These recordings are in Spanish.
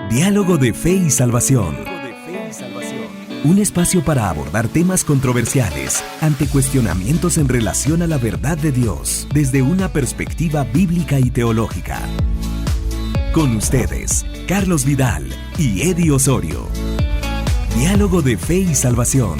Diálogo de Fe y Salvación. Un espacio para abordar temas controversiales ante cuestionamientos en relación a la verdad de Dios desde una perspectiva bíblica y teológica. Con ustedes, Carlos Vidal y Eddie Osorio. Diálogo de Fe y Salvación.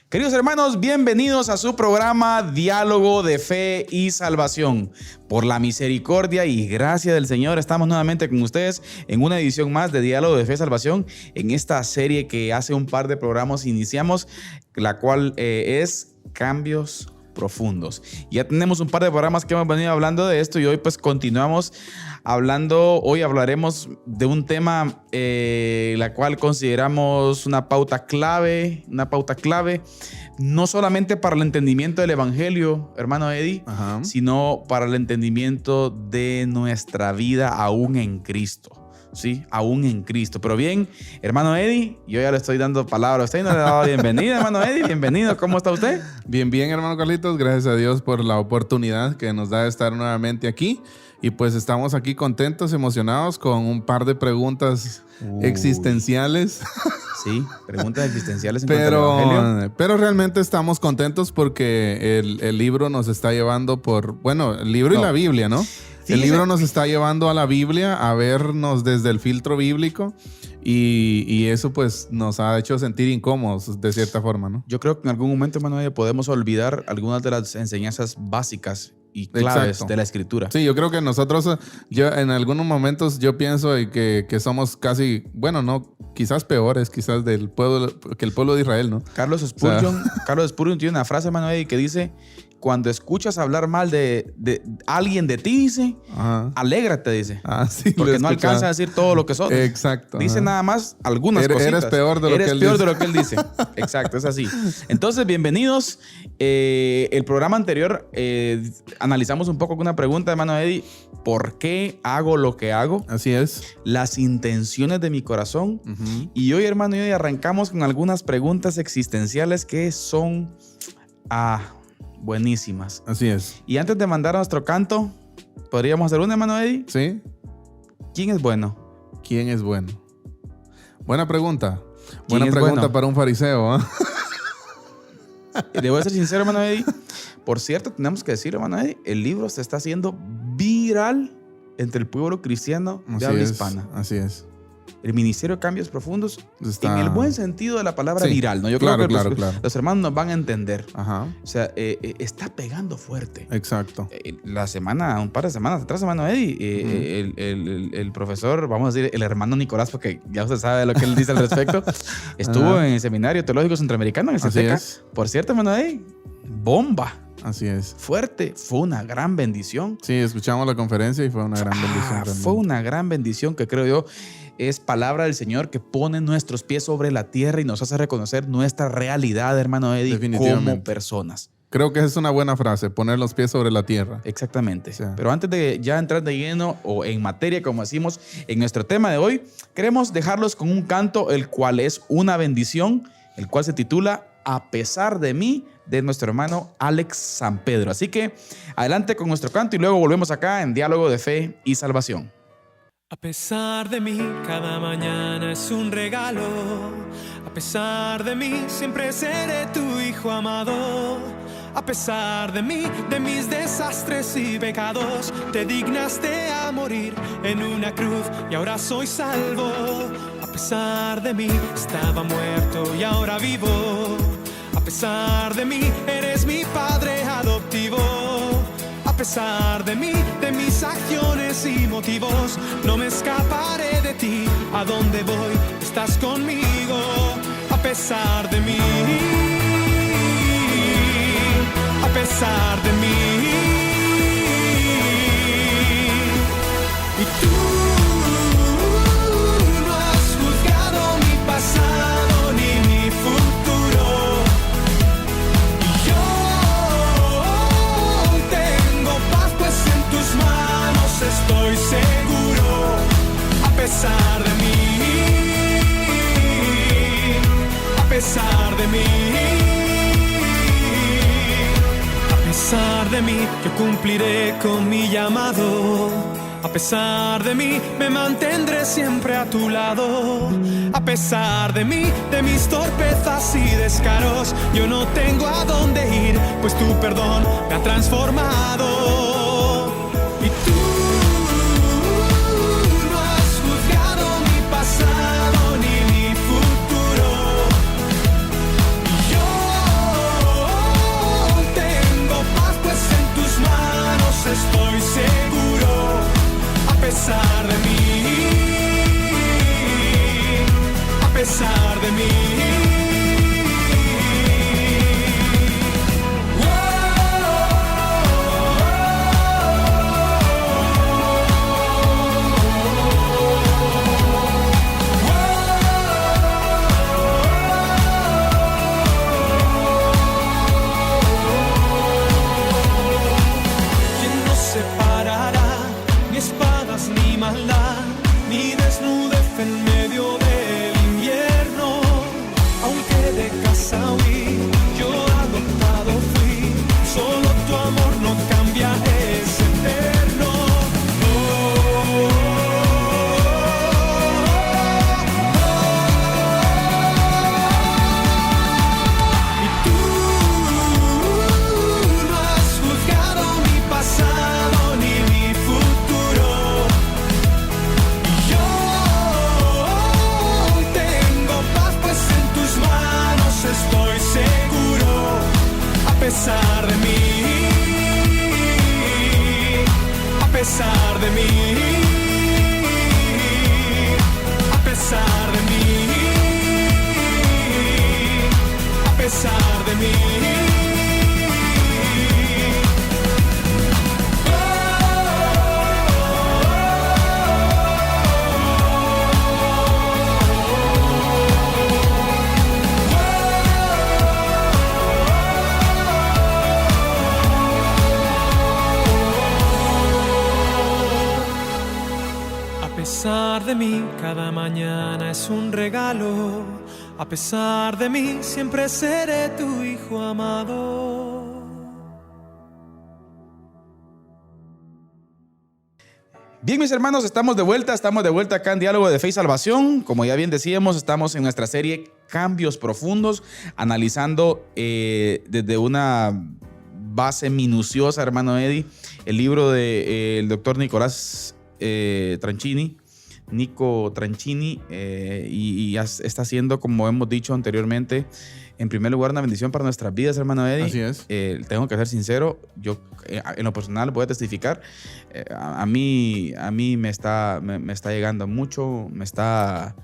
Queridos hermanos, bienvenidos a su programa Diálogo de Fe y Salvación. Por la misericordia y gracia del Señor, estamos nuevamente con ustedes en una edición más de Diálogo de Fe y Salvación, en esta serie que hace un par de programas iniciamos, la cual es Cambios Profundos. Ya tenemos un par de programas que hemos venido hablando de esto y hoy pues continuamos hablando. Hoy hablaremos de un tema la cual consideramos una pauta clave, no solamente para el entendimiento del Evangelio, hermano Eddie, sino para el entendimiento de nuestra vida aún en Cristo. Sí, aún en Cristo. Pero bien, hermano Eddie, yo ya le estoy dando palabra a usted y no le he dado bienvenida, hermano Eddie. Bienvenido, ¿cómo está usted? Bien, hermano Carlitos. Gracias a Dios por la oportunidad que nos da de estar nuevamente aquí. Y pues estamos aquí contentos, emocionados con un par de preguntas existenciales. Sí, preguntas existenciales en cuanto al Evangelio. Pero realmente estamos contentos porque el libro nos está llevando el libro y la Biblia, ¿no? Sí, el libro nos está llevando a la Biblia a vernos desde el filtro bíblico y eso pues nos ha hecho sentir incómodos de cierta forma, ¿no? Yo creo que en algún momento, hermano, podemos olvidar algunas de las enseñanzas básicas y claves de la Escritura. Sí, yo creo que nosotros, en algunos momentos yo pienso que somos casi, quizás peores, quizás que el pueblo de Israel, ¿no? Carlos Spurgeon tiene una frase, hermano, que dice: cuando escuchas hablar mal de alguien de ti, dice, alégrate, dice. Sí, porque no alcanza a decir todo lo que sos. Exacto. Dice nada más algunas cositas. Eres peor de lo que él dice. Exacto, es así. Entonces, bienvenidos. El programa anterior analizamos un poco con una pregunta, hermano Eddie. ¿Por qué hago lo que hago? Así es. Las intenciones de mi corazón. Y hoy, hermano, arrancamos con algunas preguntas existenciales que son buenísimas. Así es. Y antes de mandar a nuestro canto, ¿podríamos hacer una, hermano Eddie? Sí. ¿Quién es bueno? ¿Quién es bueno? Buena pregunta. Buena pregunta para un fariseo, ¿eh? Y debo ser sincero, hermano Eddie. Por cierto, tenemos que decir, hermano Eddie, el libro se está haciendo viral entre el pueblo cristiano de habla hispana. Así es. El Ministerio de Cambios Profundos, en el buen sentido de la palabra viral, ¿no? Yo creo que los hermanos nos van a entender. Ajá. O sea, está pegando fuerte. Exacto. Un par de semanas atrás, hermano Eddie, el profesor, vamos a decir, el hermano Nicolás, porque ya usted sabe lo que él dice al respecto, estuvo en el Seminario Teológico Centroamericano, en el CETECA. Por cierto, hermano Eddie, bomba. Así es. Fuerte. Fue una gran bendición. Sí, escuchamos la conferencia y fue una gran bendición. Fue una gran bendición que creo yo es palabra del Señor que pone nuestros pies sobre la tierra y nos hace reconocer nuestra realidad, hermano Eddie, como personas. Creo que es una buena frase, poner los pies sobre la tierra. Exactamente. Sí. Pero antes de ya entrar de lleno o en materia, como decimos, en nuestro tema de hoy, queremos dejarlos con un canto, el cual es una bendición, el cual se titula A pesar de mí, de nuestro hermano Alex San Pedro. Así que adelante con nuestro canto y luego volvemos acá en Diálogo de Fe y Salvación. A pesar de mí, cada mañana es un regalo. A pesar de mí, siempre seré tu hijo amado. A pesar de mí, de mis desastres y pecados, te dignaste a morir en una cruz y ahora soy salvo. A pesar de mí, estaba muerto y ahora vivo. A pesar de mí, eres mi padre adoptivo. A pesar de mí, de mis acciones y motivos, no me escaparé de ti. A donde voy, estás conmigo. A pesar de mí, a pesar de mí. Y tú no has juzgado mi pasado ni mi futuro. Estoy seguro, a pesar de mí, a pesar de mí, a pesar de mí, yo cumpliré con mi llamado. A pesar de mí, me mantendré siempre a tu lado. A pesar de mí, de mis torpezas y descaros, yo no tengo a dónde ir, pues tu perdón me ha transformado. Y tú no has juzgado mi pasado ni mi futuro. Y yo tengo paz, pues en tus manos estoy seguro. A pesar de mí, a pesar de mí. ¿Quién nos separará? Ni espadas ni maldad, ni desnudez en medio del invierno. Aunque de casa huí, yo adoptado fui. Solo tu amor no cambia, es eterno. Y tú no has juzgado mi pasado ni mi futuro. Y yo tengo paz, pues en tus manos estoy seguro. A pesar de mí, a pesar de mí, a pesar de mí, a pesar de mí. A pesar de mí, cada mañana es un regalo. A pesar de mí, siempre seré tu hijo amado. Bien, mis hermanos, estamos de vuelta acá en Diálogo de Fe y Salvación. Como ya bien decíamos, estamos en nuestra serie Cambios Profundos, analizando desde una base minuciosa, hermano Eddie, el libro del doctor Nicolás Nico Tranchini, y está siendo, como hemos dicho anteriormente, en primer lugar una bendición para nuestras vidas, hermano Eddie. Así es. Tengo que ser sincero, yo en lo personal voy a testificar, a mí me está llegando mucho, me está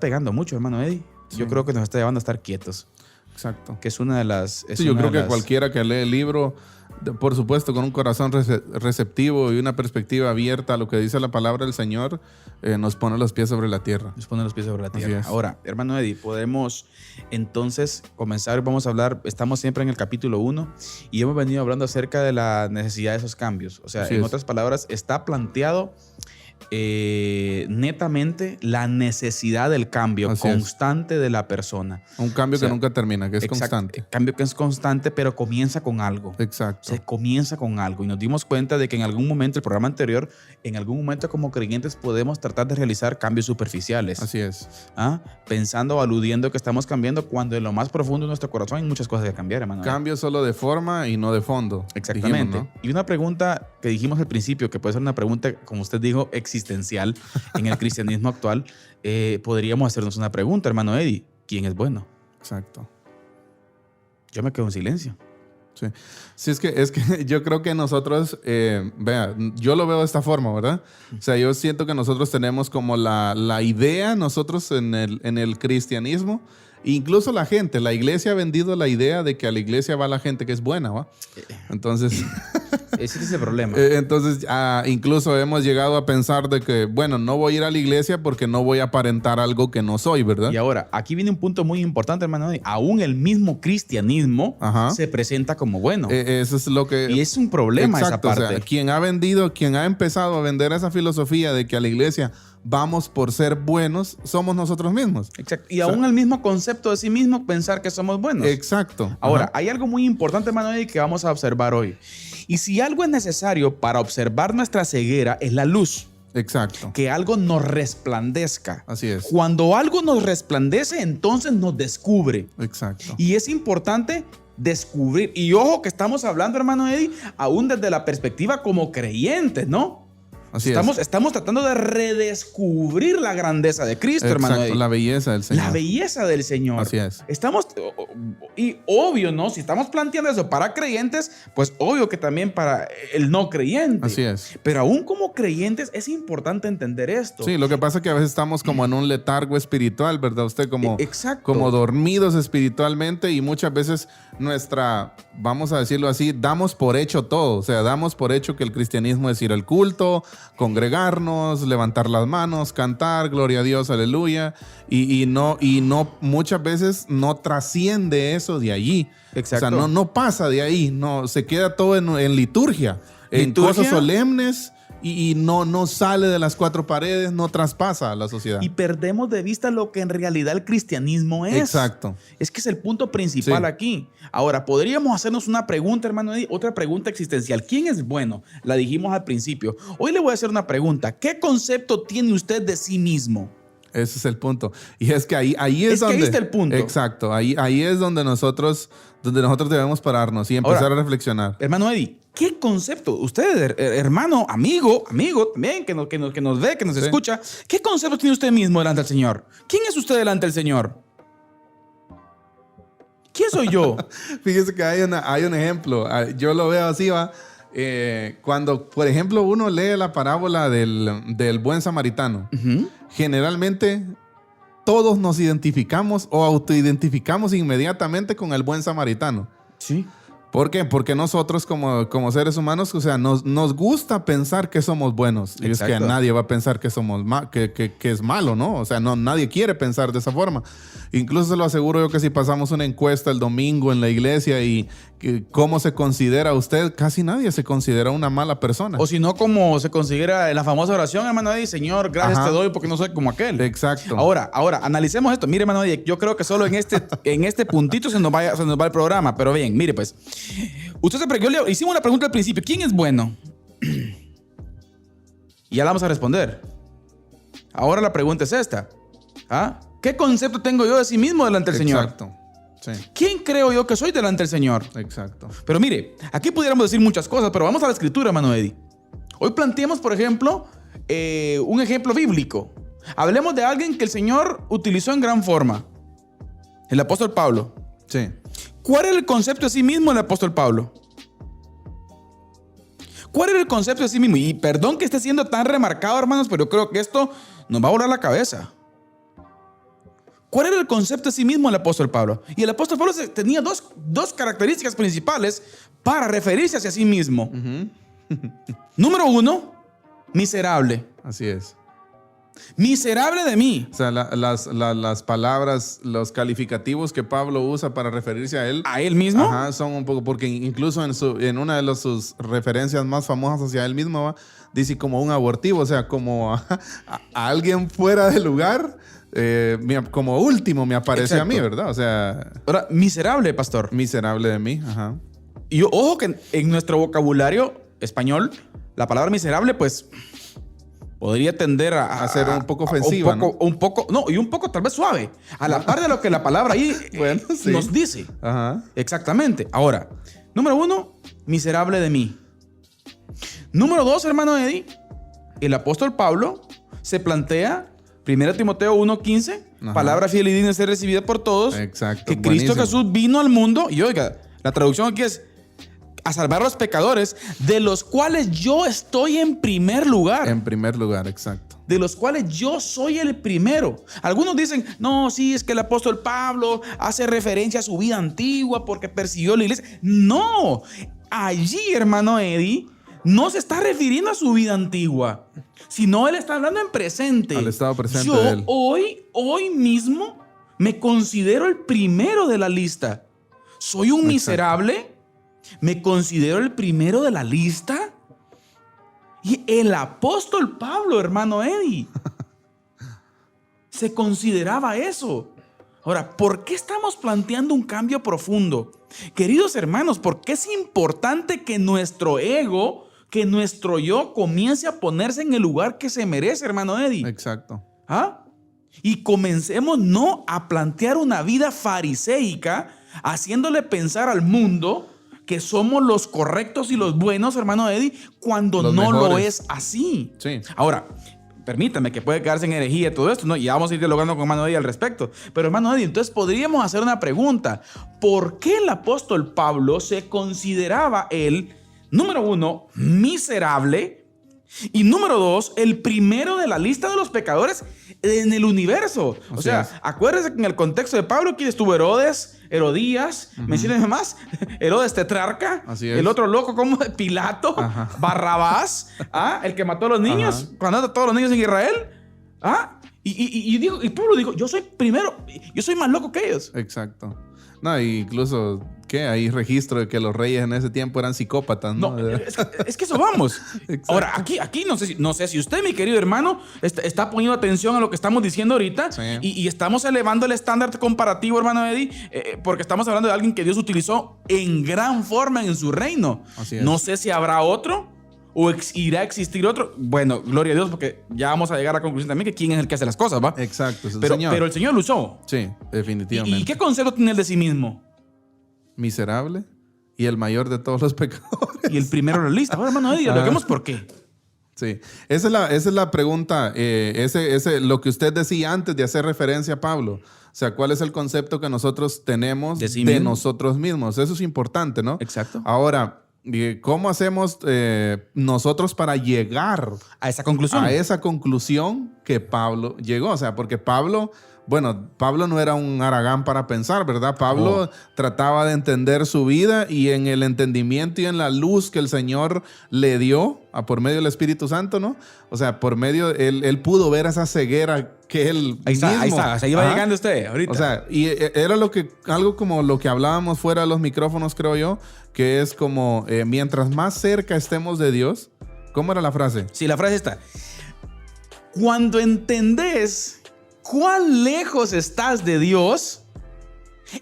pegando mucho, hermano Eddie. Sí. Yo creo que nos está llevando a estar quietos. Exacto. Que es una de las... Sí, yo creo que cualquiera que lee el libro, por supuesto, con un corazón receptivo y una perspectiva abierta a lo que dice la palabra del Señor, nos pone los pies sobre la tierra. Nos pone los pies sobre la Así tierra. es. Ahora, hermano Eddie, podemos entonces comenzar. Vamos a hablar, estamos siempre en el capítulo 1 y hemos venido hablando acerca de la necesidad de esos cambios. O sea, Así en es. otras palabras, está planteado netamente la necesidad del cambio Así es. constante de la persona. Un cambio O sea, que nunca termina, que es Exacto, constante. Cambio que es constante, pero comienza con algo. Exacto. Se comienza con algo y nos dimos cuenta de que en algún momento, el programa anterior, en algún momento como creyentes podemos tratar de realizar cambios superficiales. Así es. ¿Ah? Pensando o aludiendo que estamos cambiando cuando en lo más profundo de nuestro corazón hay muchas cosas que cambiar, hermano. Cambio solo de forma y no de fondo. Exactamente. Dijimos, ¿no? Y una pregunta que dijimos al principio, que puede ser una pregunta, como usted dijo, existencial en el cristianismo actual, podríamos hacernos una pregunta, hermano Eddie. ¿Quién es bueno? Exacto. Yo me quedo en silencio. Sí, sí, es que yo creo que nosotros, vea, yo lo veo de esta forma, ¿verdad? O sea, yo siento que nosotros tenemos como la idea, nosotros en el cristianismo, incluso la iglesia ha vendido la idea de que a la iglesia va la gente que es buena, ¿va? Entonces... Ese es el problema. Entonces, incluso hemos llegado a pensar de que, bueno, no voy a ir a la iglesia porque no voy a aparentar algo que no soy, ¿verdad? Y ahora, aquí viene un punto muy importante, hermano. Aún el mismo cristianismo Ajá. se presenta como bueno. Eso es lo que... Y es un problema Exacto, esa parte. o sea, quien ha empezado a vender esa filosofía de que a la iglesia vamos por ser buenos, somos nosotros mismos. Exacto. Y aún el mismo concepto de sí mismo, pensar que somos buenos. Exacto. Ahora, Ajá. hay algo muy importante, hermano, que vamos a observar hoy. Y si algo es necesario para observar nuestra ceguera es la luz. Exacto. Que algo nos resplandezca. Así es. Cuando algo nos resplandece, entonces nos descubre. Exacto. Y es importante descubrir. Y ojo que estamos hablando, hermano Eddie, aún desde la perspectiva como creyentes, ¿no? Así Estamos tratando de redescubrir la grandeza de Cristo, hermano Eddie. La belleza del Señor. La belleza del Señor. Así es. Y obvio, ¿no? Si estamos planteando eso para creyentes, pues obvio que también para el no creyente. Así es. Pero aún como creyentes es importante entender esto. Sí, lo que pasa es que a veces estamos como en un letargo espiritual, ¿verdad? Usted Exacto. como dormidos espiritualmente, y muchas veces vamos a decirlo así, damos por hecho todo. O sea, damos por hecho que el cristianismo es ir al culto, congregarnos, levantar las manos, cantar, gloria a Dios, aleluya, y no muchas veces no trasciende eso de allí. Exacto. O sea, no pasa de ahí, no, se queda todo en liturgia, en cosas solemnes, y no sale de las cuatro paredes, no traspasa a la sociedad. Y perdemos de vista lo que en realidad el cristianismo es. Exacto. Es que es el punto principal aquí. Ahora, podríamos hacernos una pregunta, hermano Eddie, otra pregunta existencial. ¿Quién es bueno? La dijimos al principio. Hoy le voy a hacer una pregunta. ¿Qué concepto tiene usted de sí mismo? Ese es el punto. Y es que ahí es donde... ahí está el punto. Exacto. Ahí es donde nosotros debemos pararnos y empezar a reflexionar. Hermano Eddie, ¿qué concepto? Usted, hermano, amigo también, que nos ve, que nos escucha, ¿qué concepto tiene usted mismo delante del Señor? ¿Quién es usted delante del Señor? ¿Quién soy yo? Fíjese que hay un ejemplo. Yo lo veo así, va. Cuando, por ejemplo, uno lee la parábola del buen samaritano, generalmente todos nos identificamos o autoidentificamos inmediatamente con el buen samaritano. Sí. ¿Por qué? Porque nosotros como seres humanos, o sea, nos gusta pensar que somos buenos. Y es que nadie va a pensar que somos que es malo, ¿no? O sea, nadie quiere pensar de esa forma. Incluso se lo aseguro yo que si pasamos una encuesta el domingo en la iglesia y cómo se considera usted, casi nadie se considera una mala persona. O si no, como se considera en la famosa oración, hermano Eddie, Señor, gracias te doy porque no soy como aquel. Exacto. Ahora, analicemos esto. Mire, hermano Eddie, yo creo que solo en este puntito se nos va el programa. Pero bien, mire pues. Yo le hicimos una pregunta al principio. ¿Quién es bueno? Y ya la vamos a responder. Ahora la pregunta es esta. ¿Qué concepto tengo yo de sí mismo delante del Señor? Exacto. Sí. ¿Quién creo yo que soy delante del Señor? Exacto. Pero mire, aquí pudiéramos decir muchas cosas, pero vamos a la escritura, hermano Eddie. Hoy planteemos, por ejemplo, un ejemplo bíblico. Hablemos de alguien que el Señor utilizó en gran forma. El apóstol Pablo. Sí. ¿Cuál era el concepto de sí mismo del apóstol Pablo? ¿Cuál era el concepto de sí mismo? Y perdón que esté siendo tan remarcado, hermanos, pero yo creo que esto nos va a volar la cabeza. ¿Cuál era el concepto de sí mismo del apóstol Pablo? Y el apóstol Pablo tenía dos características principales para referirse hacia sí mismo. Número 1, miserable. Así es. Miserable de mí. O sea, las palabras, los calificativos que Pablo usa para referirse a él. ¿A él mismo? Ajá, son un poco, porque incluso en una de sus referencias más famosas hacia él mismo, dice como un abortivo, o sea, como a alguien fuera de lugar, como último me aparece. Exacto. A mí, ¿verdad? O sea... Ahora, miserable, pastor. Miserable de mí, ajá. Y ojo que en nuestro vocabulario español, la palabra miserable, pues... podría tender a ser un poco ofensiva, un poco tal vez suave, a la par de lo que la palabra ahí nos dice. Ajá. Exactamente. Ahora, número 1, miserable de mí. Número 2, hermano Eddie, el apóstol Pablo se plantea, 1 Timoteo 1:15, palabra fiel y digna de ser recibida por todos. Exacto. Que Cristo Jesús vino al mundo, y oiga, la traducción aquí es a salvar a los pecadores, de los cuales yo estoy en primer lugar. En primer lugar, exacto. De los cuales yo soy el primero. Algunos dicen, no, sí, es que el apóstol Pablo hace referencia a su vida antigua porque persiguió la iglesia. No, allí, hermano Eddie, no se está refiriendo a su vida antigua, sino él está hablando en presente. Al estado presente yo de él. Hoy mismo me considero el primero de la lista. Soy un miserable. ¿Me considero el primero de la lista? Y el apóstol Pablo, hermano Eddie, se consideraba eso. Ahora, ¿por qué estamos planteando un cambio profundo? Queridos hermanos, ¿por qué es importante que nuestro ego, que nuestro yo comience a ponerse en el lugar que se merece, hermano Eddie? Exacto. ¿Ah? Y comencemos no a plantear una vida fariseica, haciéndole pensar al mundo que somos los correctos y los buenos, hermano Eddie, cuando Los no mejores. lo es así. Sí. Ahora, permítame que puede quedarse en herejía todo esto, ¿no? Y ya vamos a ir dialogando con hermano Eddie al respecto. Pero hermano Eddie, entonces podríamos hacer una pregunta. ¿Por qué el apóstol Pablo se consideraba él, número uno, miserable? Y número dos, el primero de la lista de los pecadores en el universo. O sea, acuérdense que en el contexto de Pablo, aquí estuvo Herodes, Herodías, menciónenme más, Herodes tetrarca, Así es. el otro loco como Pilato, Barrabás, el que mató a los niños, cuando a todos los niños en Israel. Y Pablo dijo, yo soy primero, yo soy más loco que ellos. Exacto. No, incluso, ¿qué? Hay registro de que los reyes en ese tiempo eran psicópatas, ¿no? No, es que eso vamos. Ahora, aquí no sé si usted, mi querido hermano, está poniendo atención a lo que estamos diciendo ahorita. Sí. Y estamos elevando el estándar comparativo, hermano Eddie, porque estamos hablando de alguien que Dios utilizó en gran forma en su reino. Así es. No sé si habrá otro o irá a existir otro. Bueno, gloria a Dios, porque ya vamos a llegar a la conclusión también que quién es el que hace las cosas, ¿va? Exacto, es el pero, Señor. pero el Señor lo usó. Sí, definitivamente. ¿Y qué concepto tiene él de sí mismo? Miserable y el mayor de todos los pecadores. Y el primero en la lista. Ahora, hermano Eddie, ¿lo por qué? Sí, esa es la pregunta, lo que usted decía antes de hacer referencia a Pablo. O sea, ¿cuál es el concepto que nosotros tenemos ¿De sí de mismo? nosotros mismos? Eso es importante, ¿no? Exacto. Ahora, ¿cómo hacemos nosotros para llegar A esa conclusión. a esa conclusión que Pablo llegó? O sea, porque Pablo no era un haragán para pensar, ¿verdad? Pablo trataba de entender su vida y en el entendimiento y en la luz que el Señor le dio por medio del Espíritu Santo, ¿no? O sea, por medio, él pudo ver esa ceguera que él Ahí está, mismo. se iba llegando usted ahorita. O sea, y era algo como lo que hablábamos fuera de los micrófonos, creo yo, que es como mientras más cerca estemos de Dios. ¿Cómo era la frase? Sí, la frase está. Cuando entendés cuán lejos estás de Dios,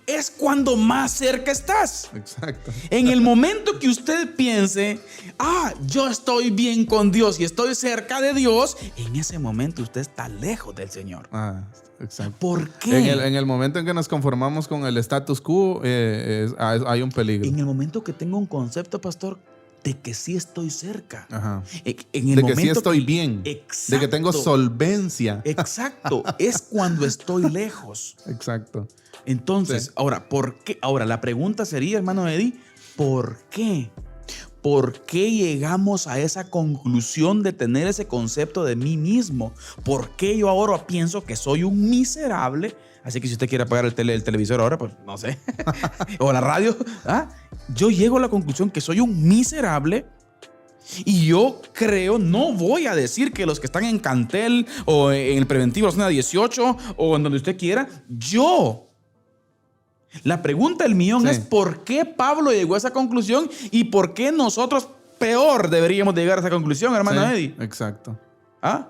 es cuando más cerca estás. Exacto. En el momento que usted piense, yo estoy bien con Dios y estoy cerca de Dios, en ese momento usted está lejos del Señor. Exacto. ¿Por qué? En el momento en que nos conformamos con el status quo, hay un peligro. En el momento que tengo un concepto, pastor, de que sí estoy cerca. Ajá. En el De momento que sí estoy bien. Exacto. De que tengo solvencia. Exacto. Es cuando estoy lejos. Exacto. Entonces, Sí. ahora, ¿por qué? Ahora, la pregunta sería, hermano Eddie, ¿por qué? ¿Por qué llegamos a esa conclusión de tener ese concepto de mí mismo? ¿Por qué yo ahora pienso que soy un miserable? Así que si usted quiere apagar el televisor ahora, pues no sé. O la radio. Yo llego a la conclusión que soy un miserable. Y yo creo, no voy a decir que los que están en Cantel o en el preventivo zona 18 o en donde usted quiera, la pregunta del millón es ¿por qué Pablo llegó a esa conclusión y por qué nosotros peor deberíamos llegar a esa conclusión, hermano Eddie? Exacto.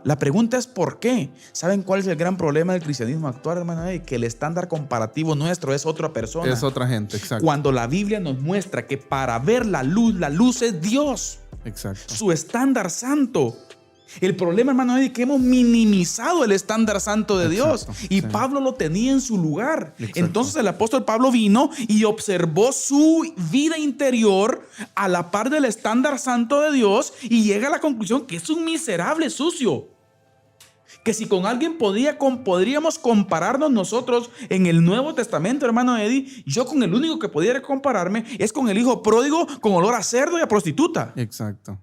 La pregunta es ¿por qué? ¿Saben cuál es el gran problema del cristianismo actual, hermano Eddie? Que el estándar comparativo nuestro es otra persona. Es otra gente, exacto. Cuando la Biblia nos muestra que para ver la luz es Dios. Exacto. Su estándar santo. El problema, hermano Eddie, que hemos minimizado el estándar santo de Dios. Y Pablo lo tenía en su lugar. Exacto. Entonces el apóstol Pablo vino y observó su vida interior a la par del estándar santo de Dios y llega a la conclusión que es un miserable sucio. Que si con alguien podríamos compararnos nosotros en el Nuevo Testamento, hermano Eddie, yo con el único que pudiera compararme es con el hijo pródigo con olor a cerdo y a prostituta. Exacto.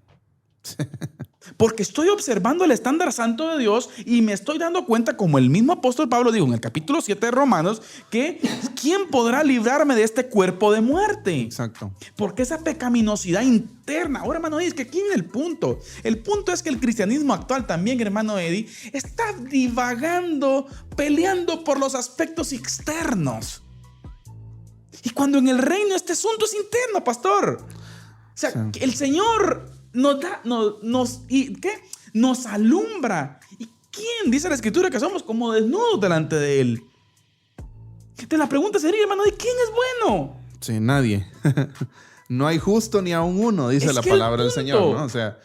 Porque estoy observando el estándar santo de Dios y me estoy dando cuenta, como el mismo apóstol Pablo dijo en el capítulo 7 de Romanos, que ¿quién podrá librarme de este cuerpo de muerte? Exacto. Porque esa pecaminosidad interna. Ahora, hermano Eddie, es que aquí viene el punto. El punto es que el cristianismo actual también, hermano Eddie, está divagando, peleando por los aspectos externos. Y cuando en el reino este asunto es interno, pastor. O sea, que el Señor nos alumbra. ¿Y quién dice la Escritura que somos como desnudos delante de Él? Entonces la pregunta sería, hermano, ¿de quién es bueno? Sí, nadie. No hay justo ni aún uno, dice Es la que palabra el del Señor, punto. ¿no? O sea,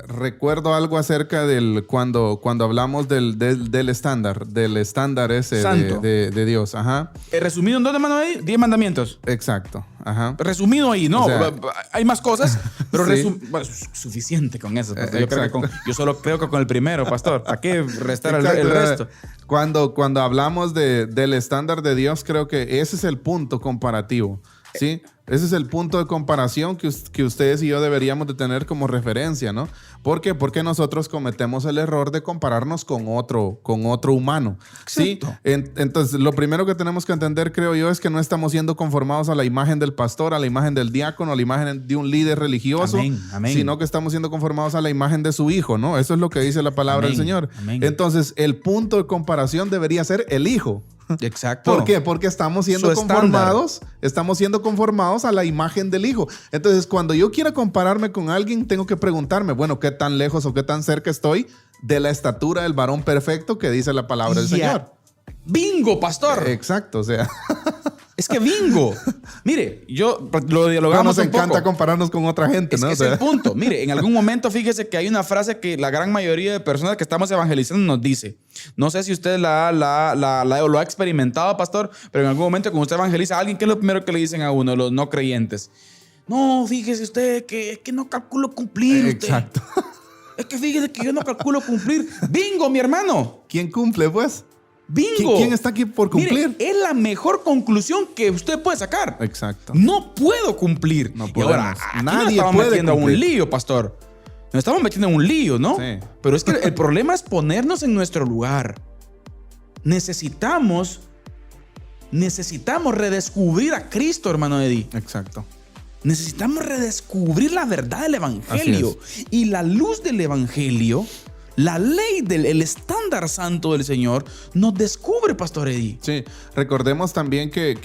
recuerdo algo acerca del cuando hablamos del estándar ese Santo. de Dios. Ajá. Resumido en 2 hermano ahí, 10 mandamientos. Exacto. Ajá. Resumido ahí, no, O sea, hay más cosas, pero sí. bueno, suficiente con eso. Pastor. Yo Exacto. solo creo que con el primero, pastor. ¿Para qué restar el Exacto. resto? Cuando hablamos del estándar de Dios, creo que ese es el punto comparativo. ¿Sí? Ese es el punto de comparación que ustedes y yo deberíamos de tener como referencia, ¿no? ¿Por qué? Porque nosotros cometemos el error de compararnos con otro humano. ¿Sí? Entonces, lo primero que tenemos que entender, creo yo, es que no estamos siendo conformados a la imagen del pastor, a la imagen del diácono, a la imagen de un líder religioso, Amén, amén. sino que estamos siendo conformados a la imagen de su hijo, ¿no? Eso es lo que dice la palabra Amén, del Señor. amén. Entonces, el punto de comparación debería ser el hijo. Exacto. ¿Por qué? Porque estamos siendo Su estándar. conformados a la imagen del Hijo. Entonces, cuando yo quiera compararme con alguien, tengo que preguntarme, bueno, ¿qué tan lejos o qué tan cerca estoy de la estatura del varón perfecto que dice la palabra del Señor? Bingo, pastor. Exacto, o sea, Es que bingo. Mire, yo lo no dialogamos nos un encanta poco. compararnos con otra gente, Es ¿no? que O ese es sea, el punto. Mire, en algún momento fíjese que hay una frase que la gran mayoría de personas que estamos evangelizando nos dice. No sé si usted lo ha experimentado, pastor, pero en algún momento cuando usted evangeliza a alguien, ¿qué es lo primero que le dicen a uno, los no creyentes? No, fíjese usted que no calculo cumplir. Usted. exacto. Es que fíjese que yo no calculo cumplir. ¡Bingo, mi hermano! ¿Quién cumple, pues? ¡Bingo! ¿Quién está aquí por cumplir? Mire, es la mejor conclusión que usted puede sacar. Exacto. No puedo cumplir. No y ahora, podemos. aquí Nadie nos estamos puede metiendo a un cumplir. lío, pastor. Nos estamos metiendo en un lío, ¿no? Sí. Pero es que el problema es ponernos en nuestro lugar. Necesitamos redescubrir a Cristo, hermano Eddie. Exacto. Necesitamos redescubrir la verdad del Evangelio. Así Y la luz del Evangelio, la ley el estándar santo del Señor, nos descubre, pastor Eddie. Sí, recordemos también que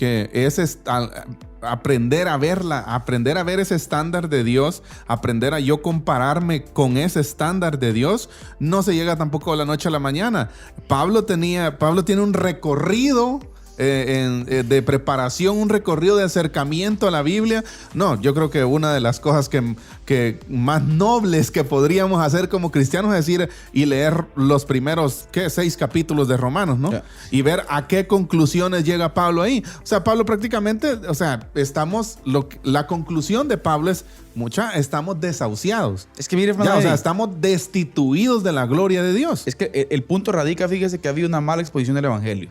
aprender a ver ese estándar de Dios, aprender a yo compararme con ese estándar de Dios, no se llega tampoco de la noche a la mañana. Pablo tiene un recorrido de preparación, un recorrido de acercamiento a la Biblia. No, yo creo que una de las cosas que más nobles que podríamos hacer como cristianos es ir y leer los primeros 6 capítulos de Romanos, ¿no? Yeah. Y ver a qué conclusiones llega Pablo ahí. O sea, Pablo prácticamente, o sea, la conclusión de Pablo es estamos desahuciados. Es que mire, hermano Ya, o sea, Eddie, estamos destituidos de la gloria de Dios. es que el punto radica, fíjese que ha habido una mala exposición del Evangelio.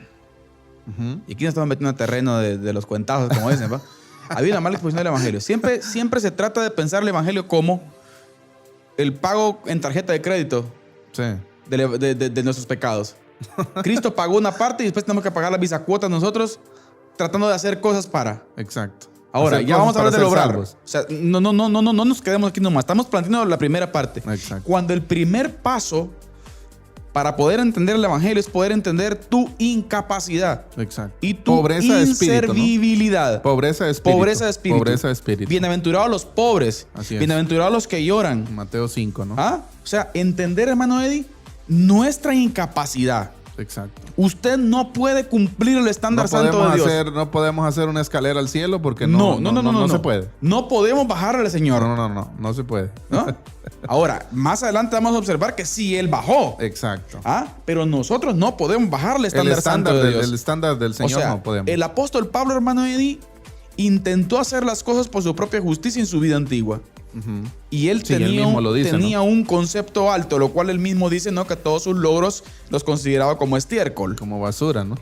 Ujú. Y aquí nos estamos metiendo en terreno de los cuentazos, como dicen, ¿va? Había una mala exposición del Evangelio. Siempre se trata de pensar el Evangelio como el pago en tarjeta de crédito Sí. de nuestros pecados. Cristo pagó una parte y después tenemos que pagar las bisacuotas nosotros tratando de hacer cosas para. Exacto. Ahora, Hacer ya cosas vamos a hablar para de ser lograr. salvos. O sea, no nos quedemos aquí nomás. Estamos planteando la primera parte. Exacto. Cuando el primer paso para poder entender el Evangelio es poder entender tu incapacidad Exacto. y tu Pobreza de espíritu, ¿no? inservibilidad. Pobreza de espíritu. Pobreza de espíritu. Pobreza de espíritu. Bienaventurados los pobres. Así es. Bienaventurados los que lloran. Mateo 5, ¿no? ¿Ah? O sea, entender, hermano Eddie, nuestra incapacidad. Exacto. Usted no puede cumplir el estándar santo de Dios. No podemos hacer una escalera al cielo porque no se puede. No podemos bajarle al Señor. No se puede. ¿No? Ahora, más adelante vamos a observar que sí, Él bajó. Exacto. ¿Ah? Pero nosotros no podemos bajar el estándar santo de Dios. El estándar del Señor o sea, no podemos. el apóstol Pablo, hermano Eddie, intentó hacer las cosas por su propia justicia en su vida antigua. Ujú. Y él Sí, él tenía, mismo lo dice, tenía ¿no? un concepto alto, lo cual él mismo dice, ¿no? Que todos sus logros los consideraba como estiércol. Como basura, ¿no?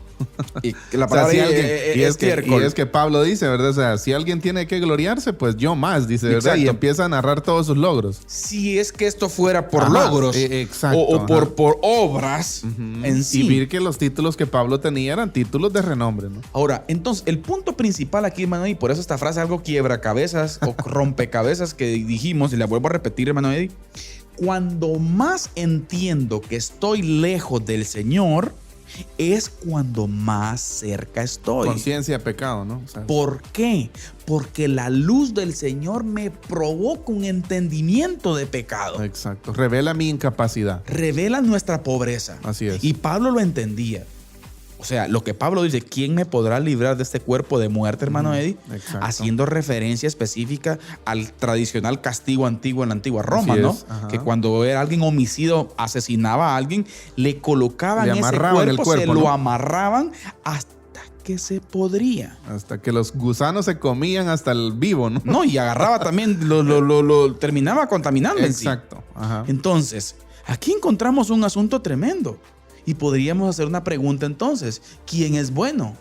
Y que la O sea, palabra si ahí alguien- y es es que estiércol. Pablo dice, ¿verdad? O sea, si alguien tiene que gloriarse, pues yo más, dice, ¿verdad? Exacto. Y empieza a narrar todos sus logros. Si es que esto fuera por Ajá, logros exacto, o ajá. por obras en sí. Y ver que los títulos que Pablo tenía eran títulos de renombre, ¿no? Ahora, entonces, el punto principal aquí, hermano, y por eso esta frase es algo quiebra-cabezas o rompecabezas que dijimos, y la vuelvo a repetir, hermano Eddie. Cuando más entiendo que estoy lejos del Señor, es cuando más cerca estoy. Conciencia de pecado, ¿no? O sea, ¿Por qué? Porque la luz del Señor me provoca un entendimiento de pecado. exacto. Revela mi incapacidad. Revela nuestra pobreza. Así es. Y Pablo lo entendía. O sea, lo que Pablo dice, ¿quién me podrá librar de este cuerpo de muerte, hermano Eddie? Exacto. Haciendo referencia específica al tradicional castigo antiguo en la antigua Roma, Así ¿no? es, ajá. Que cuando era alguien homicidio, asesinaba a alguien, le colocaban ese amarraban el cuerpo, cuerpo, se lo ¿no? amarraban hasta que se podría. Hasta que los gusanos se comían hasta el vivo, ¿no? No, y agarraba también, lo terminaba contaminando en sí. Exacto. Ajá. Entonces, aquí encontramos un asunto tremendo. Y podríamos hacer una pregunta entonces. ¿Quién es bueno?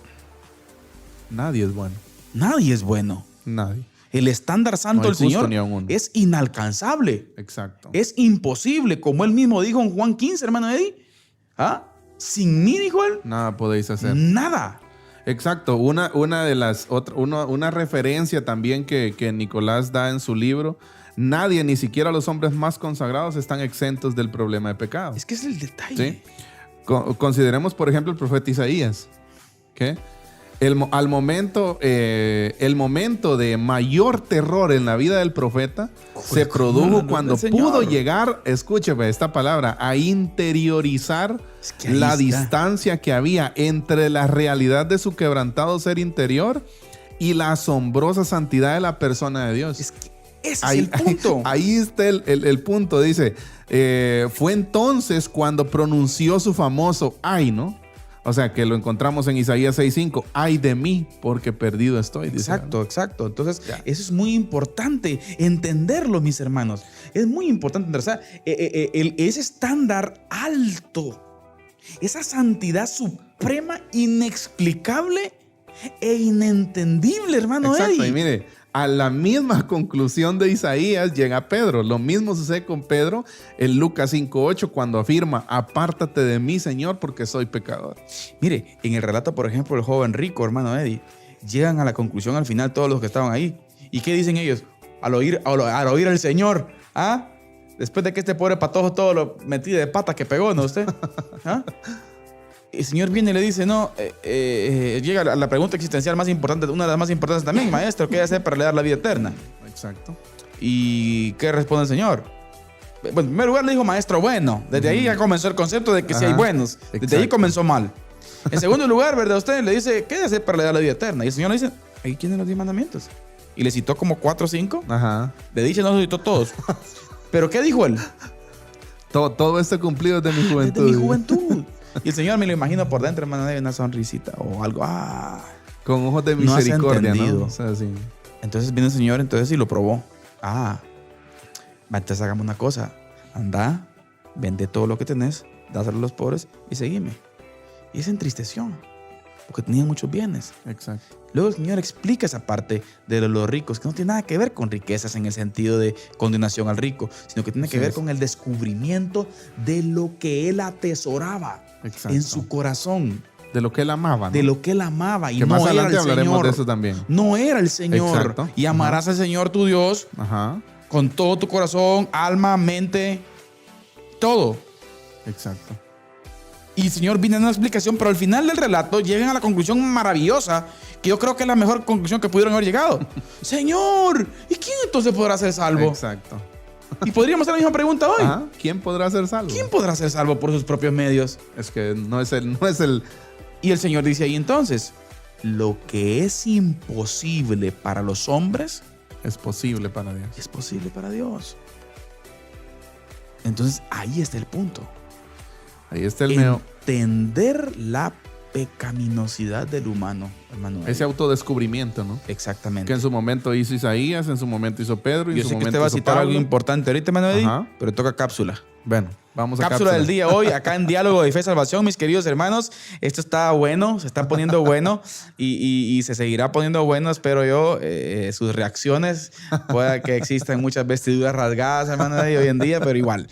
Nadie es bueno. Nadie es bueno. Nadie. El estándar santo No hay del justo Señor ni aun uno. es inalcanzable. Exacto. Es imposible. Como él mismo dijo en Juan 15, hermano Eddie. ¿Ah? Sin mí, dijo él, Nada podéis hacer. nada. Exacto. Una referencia también que Nicolás da en su libro. Nadie, ni siquiera los hombres más consagrados, están exentos del problema de pecado. Es que es el detalle. ¿Sí? Consideremos, por ejemplo, el profeta Isaías. ¿Qué? El momento de mayor terror en la vida del profeta se produjo cuando pudo llegar, escúcheme esta palabra, a interiorizar la distancia que había entre la realidad de su quebrantado ser interior y la asombrosa santidad de la persona de Dios. Es que ese es el punto. Ahí está el punto. Dice, fue entonces cuando pronunció su famoso ay, ¿no? O sea, que lo encontramos en Isaías 6:5. Ay de mí, porque perdido estoy. Dice, Exacto, ¿no? exacto. Entonces, eso es muy importante entenderlo, mis hermanos. Es muy importante entender. O sea, ese estándar alto, esa santidad suprema, inexplicable e inentendible, hermano Exacto, Eddie. y mire, a la misma conclusión de Isaías llega Pedro. Lo mismo sucede con Pedro en Lucas 5:8 cuando afirma, apártate de mí, Señor, porque soy pecador. Mire, en el relato, por ejemplo, del joven rico, hermano Eddie, llegan a la conclusión al final todos los que estaban ahí. ¿Y qué dicen ellos? Al oír al Señor, ¿ah? Después de que este pobre patojo todo lo metí de patas que pegó, ¿no usted? ¿Ah? El Señor viene y le dice, no, llega a la pregunta existencial más importante, una de las más importantes también, maestro, ¿qué hacer para le dar la vida eterna? Exacto. ¿Y qué responde el Señor? Bueno, en primer lugar le dijo maestro bueno. Desde ahí ya comenzó el concepto de que si hay buenos. Desde ahí comenzó mal. En segundo lugar, ¿verdad? Usted le dice, ¿qué hacer para le dar la vida eterna? Y el Señor le dice, aquí tienen los 10 mandamientos. Y le citó como 4 o 5. Ajá. De dicha no se citó todos. ¿Pero qué dijo él? Todo esto cumplido desde mi juventud. Desde mi juventud. Y el Señor me lo imagino por dentro, hermano, de una sonrisita o algo. Con ojos de No has misericordia, entendido. ¿no? O sea, sí. Entonces viene el Señor entonces y lo probó. Entonces hagamos una cosa. Anda, vende todo lo que tenés, dáselo a los pobres y seguime. Y se entristeció, porque tenía muchos bienes. Exacto. Luego el Señor explica esa parte de los ricos, que no tiene nada que ver con riquezas en el sentido de condenación al rico, sino que tiene que ver con el descubrimiento de lo que él atesoraba en su corazón. De lo que él amaba, ¿no? De lo que él amaba. Y que no más era adelante el hablaremos Señor. de eso también. No era el Señor. Exacto. Y amarás al Señor tu Dios con todo tu corazón, alma, mente, todo. Exacto. Y el Señor viene dando una explicación, pero al final del relato llegan a la conclusión maravillosa, que yo creo que es la mejor conclusión que pudieron haber llegado. Señor, ¿y quién entonces podrá ser salvo? Exacto. Y podríamos hacer la misma pregunta hoy. ¿Quién podrá ser salvo? ¿Quién podrá ser salvo por sus propios medios? Es que no es el... Y el Señor dice ahí entonces, lo que es imposible para los hombres es posible para Dios. Es posible para Dios. Entonces ahí está el punto. Ahí está el neo. Entender la pecaminosidad del humano, hermano. Ese autodescubrimiento, ¿no? Exactamente. Que en su momento hizo Isaías, en su momento hizo Pedro. Y yo en su sé que momento usted va a hizo citar Pablo. algo importante ahorita, hermano Eddie, pero toca cápsula. Bueno, vamos a cápsula del día hoy, acá en Diálogo de Fe y Salvación, mis queridos hermanos. Esto está bueno, se está poniendo bueno y se seguirá poniendo bueno, espero yo. Sus reacciones, pueda que existan muchas vestiduras rasgadas, hermano Eddie, hoy en día, pero igual.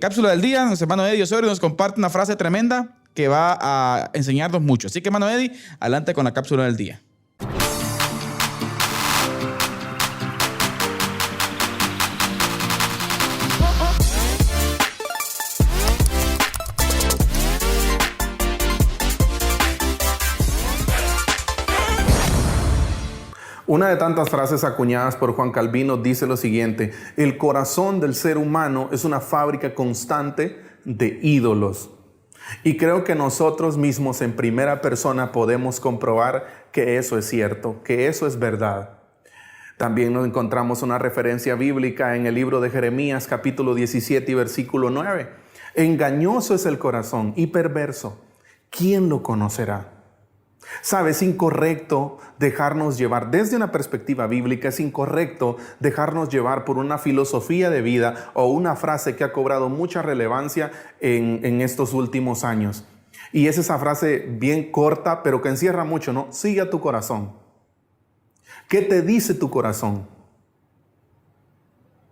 Cápsula del día, nuestro hermano Eddie Osorio nos comparte una frase tremenda que va a enseñarnos mucho. Así que, hermano Eddie, adelante con la cápsula del día. Una de tantas frases acuñadas por Juan Calvino dice lo siguiente: el corazón del ser humano es una fábrica constante de ídolos. Y creo que nosotros mismos en primera persona podemos comprobar que eso es cierto, que eso es verdad. También nos encontramos una referencia bíblica en el libro de Jeremías, capítulo 17 y versículo 9. Engañoso es el corazón y perverso. ¿Quién lo conocerá? ¿Sabes? Es incorrecto dejarnos llevar, desde una perspectiva bíblica, es incorrecto dejarnos llevar por una filosofía de vida o una frase que ha cobrado mucha relevancia en estos últimos años. Y es esa frase bien corta, pero que encierra mucho, ¿no? Sigue a tu corazón. ¿Qué te dice tu corazón?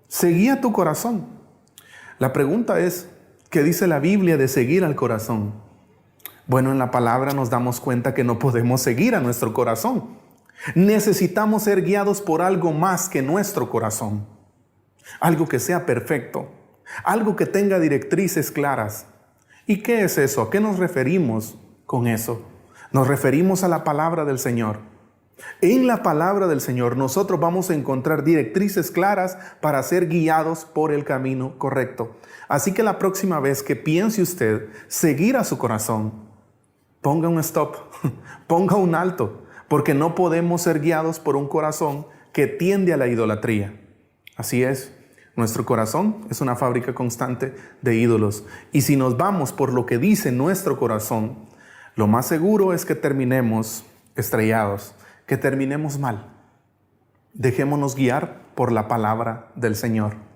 Seguí a tu corazón. La pregunta es, ¿qué dice la Biblia de seguir al corazón? Bueno, en la palabra nos damos cuenta que no podemos seguir a nuestro corazón. Necesitamos ser guiados por algo más que nuestro corazón. Algo que sea perfecto. Algo que tenga directrices claras. ¿Y qué es eso? ¿A qué nos referimos con eso? Nos referimos a la palabra del Señor. En la palabra del Señor nosotros vamos a encontrar directrices claras para ser guiados por el camino correcto. Así que la próxima vez que piense usted seguir a su corazón, ponga un stop, ponga un alto, porque no podemos ser guiados por un corazón que tiende a la idolatría. Así es, nuestro corazón es una fábrica constante de ídolos. Y si nos vamos por lo que dice nuestro corazón, lo más seguro es que terminemos estrellados, que terminemos mal. Dejémonos guiar por la palabra del Señor.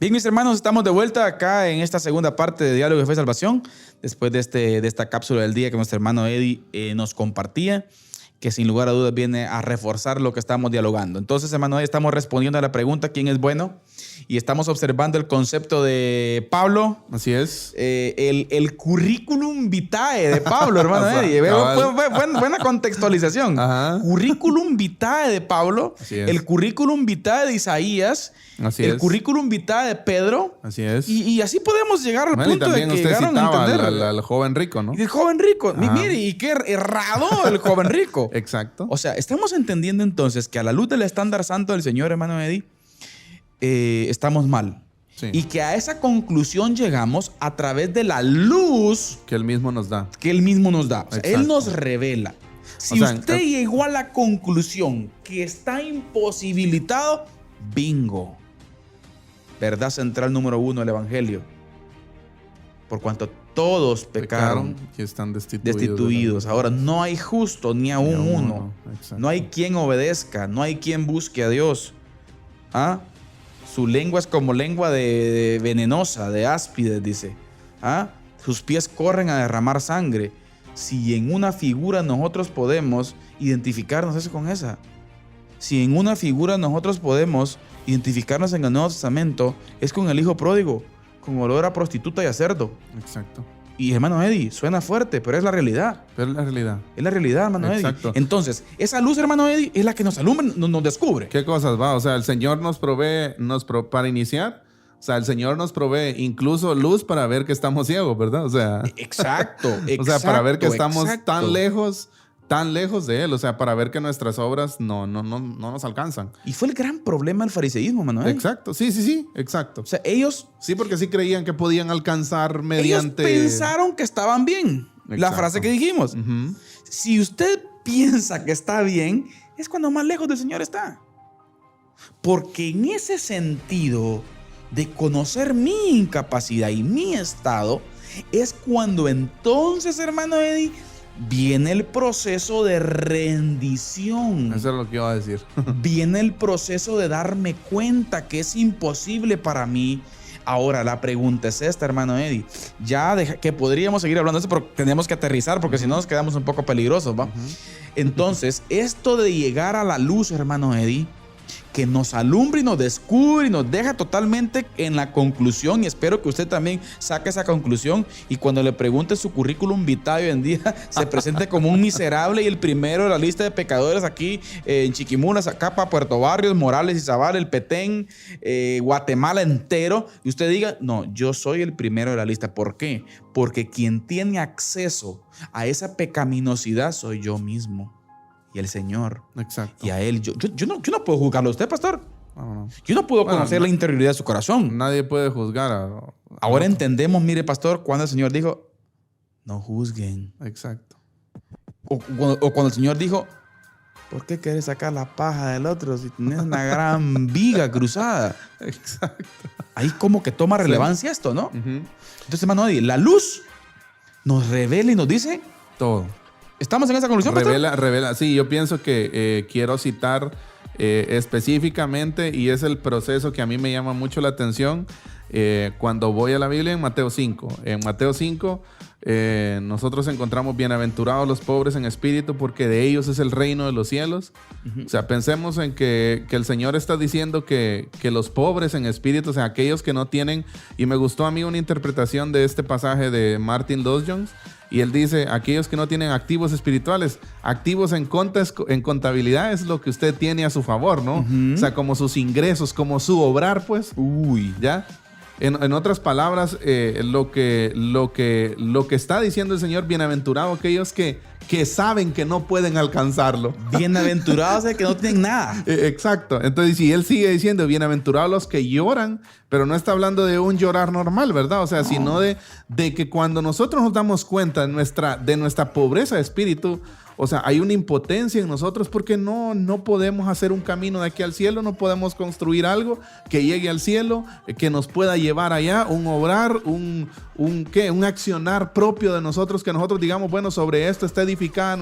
Bien, mis hermanos, estamos de vuelta acá en esta segunda parte de Diálogo de Fe y Salvación, después de esta cápsula del día que nuestro hermano Eddie nos compartía, que sin lugar a dudas viene a reforzar lo que estamos dialogando. Entonces, hermano Eddie, estamos respondiendo a la pregunta ¿quién es bueno? Y estamos observando el concepto de Pablo. Así es. El currículum vitae de Pablo, hermano Eddie. Buena contextualización. Ajá. Currículum vitae de Pablo, el currículum vitae de Isaías, el currículum vitae de Pedro. Así es. Y así podemos llegar al punto de que llegaron a entender al joven rico, ¿no? El joven rico. Mire, y qué errado el joven rico. Exacto. O sea, estamos entendiendo entonces que a la luz del estándar santo del Señor, hermano Eddie, estamos mal. Sí. Y que a esa conclusión llegamos a través de la luz que Él mismo nos da. Que Él mismo nos da. O sea, Él nos revela. Si usted llegó a la conclusión que está imposibilitado, bingo. Verdad central número 1 del Evangelio. Por cuanto todos pecaron y están destituidos. Ahora, no hay justo ni aún uno. No hay quien obedezca, no hay quien busque a Dios. ¿Ah? Su lengua es como lengua de venenosa, de áspides, dice. ¿Ah? Sus pies corren a derramar sangre. Si en una figura nosotros podemos identificarnos eso con esa. Si en una figura nosotros podemos identificarnos en el Nuevo Testamento, es con el hijo pródigo, con olor a prostituta y a cerdo. Exacto. Y hermano Eddie, suena fuerte, pero es la realidad. Pero es la realidad. Es la realidad, hermano Exacto. Eddie. Entonces, esa luz, hermano Eddie, es la que nos alumbra, nos descubre. ¿Qué cosas va? O sea, el Señor nos provee, para iniciar, o sea, el Señor nos provee incluso luz para ver que estamos ciegos, ¿verdad? O sea, exacto. O sea, para ver que estamos tan lejos de Él, o sea, para ver que nuestras obras no nos alcanzan. Y fue el gran problema del fariseísmo, Manuel. Exacto, sí, exacto. O sea, ellos... Sí, porque sí creían que podían alcanzar mediante... Ellos pensaron que estaban bien. Exacto. La frase que dijimos. Uh-huh. Si usted piensa que está bien, es cuando más lejos del Señor está. Porque en ese sentido de conocer mi incapacidad y mi estado, es cuando entonces, hermano Eddie, viene el proceso de rendición. Eso es lo que iba a decir. Viene el proceso de darme cuenta que es imposible para mí. Ahora, la pregunta es esta, hermano Eddie. Que podríamos seguir hablando de esto, pero tenemos que aterrizar porque si no nos quedamos un poco peligrosos, ¿va? Uh-huh. Entonces, esto de llegar a la luz, hermano Eddie, que nos alumbra y nos descubre y nos deja totalmente en la conclusión, y espero que usted también saque esa conclusión y cuando le pregunte su currículum vitae hoy en día se presente como un miserable y el primero de la lista de pecadores aquí en Chiquimula, Zacapa, Puerto Barrios, Morales, Izabal, El Petén, Guatemala entero, y usted diga, no, yo soy el primero de la lista. ¿Por qué? Porque quien tiene acceso a esa pecaminosidad soy yo mismo y el Señor. Exacto. Y a Él, yo no puedo juzgarlo a usted, pastor. No. Yo no puedo conocer la interioridad de su corazón. Nadie puede juzgar Ahora entendemos, mire, pastor, cuando el Señor dijo, no juzguen. Exacto. O cuando el Señor dijo, ¿por qué quieres sacar la paja del otro si tienes una gran viga cruzada? Exacto. Ahí como que toma relevancia esto, ¿no? Uh-huh. Entonces, hermano Eddie, la luz nos revela y nos dice, Todo. ¿estamos en esa conclusión, pastor? Revela. Sí, yo pienso que quiero citar específicamente, y es el proceso que a mí me llama mucho la atención cuando voy a la Biblia en Mateo 5. En Mateo 5 nosotros encontramos bienaventurados los pobres en espíritu porque de ellos es el reino de los cielos. Uh-huh. O sea, pensemos en que el Señor está diciendo que los pobres en espíritu, o sea, aquellos que no tienen, y me gustó a mí una interpretación de este pasaje de Martin Lloyd-Jones. Y él dice, aquellos que no tienen activos espirituales, activos en contabilidad es lo que usted tiene a su favor, ¿no? Uh-huh. O sea, como sus ingresos, como su obrar, pues. Uy. ¿Ya? En otras palabras, lo que está diciendo el Señor, bienaventurado aquellos que saben que no pueden alcanzarlo. Bienaventurados es que no tienen nada. Exacto. Entonces, si él sigue diciendo, bienaventurados los que lloran, pero no está hablando de un llorar normal, ¿verdad? O sea, no. Sino de que cuando nosotros nos damos cuenta de nuestra pobreza de espíritu, o sea, hay una impotencia en nosotros porque no podemos hacer un camino de aquí al cielo, no podemos construir algo que llegue al cielo, que nos pueda llevar allá, un obrar, un accionar propio de nosotros, que nosotros digamos, bueno, sobre esto está edificada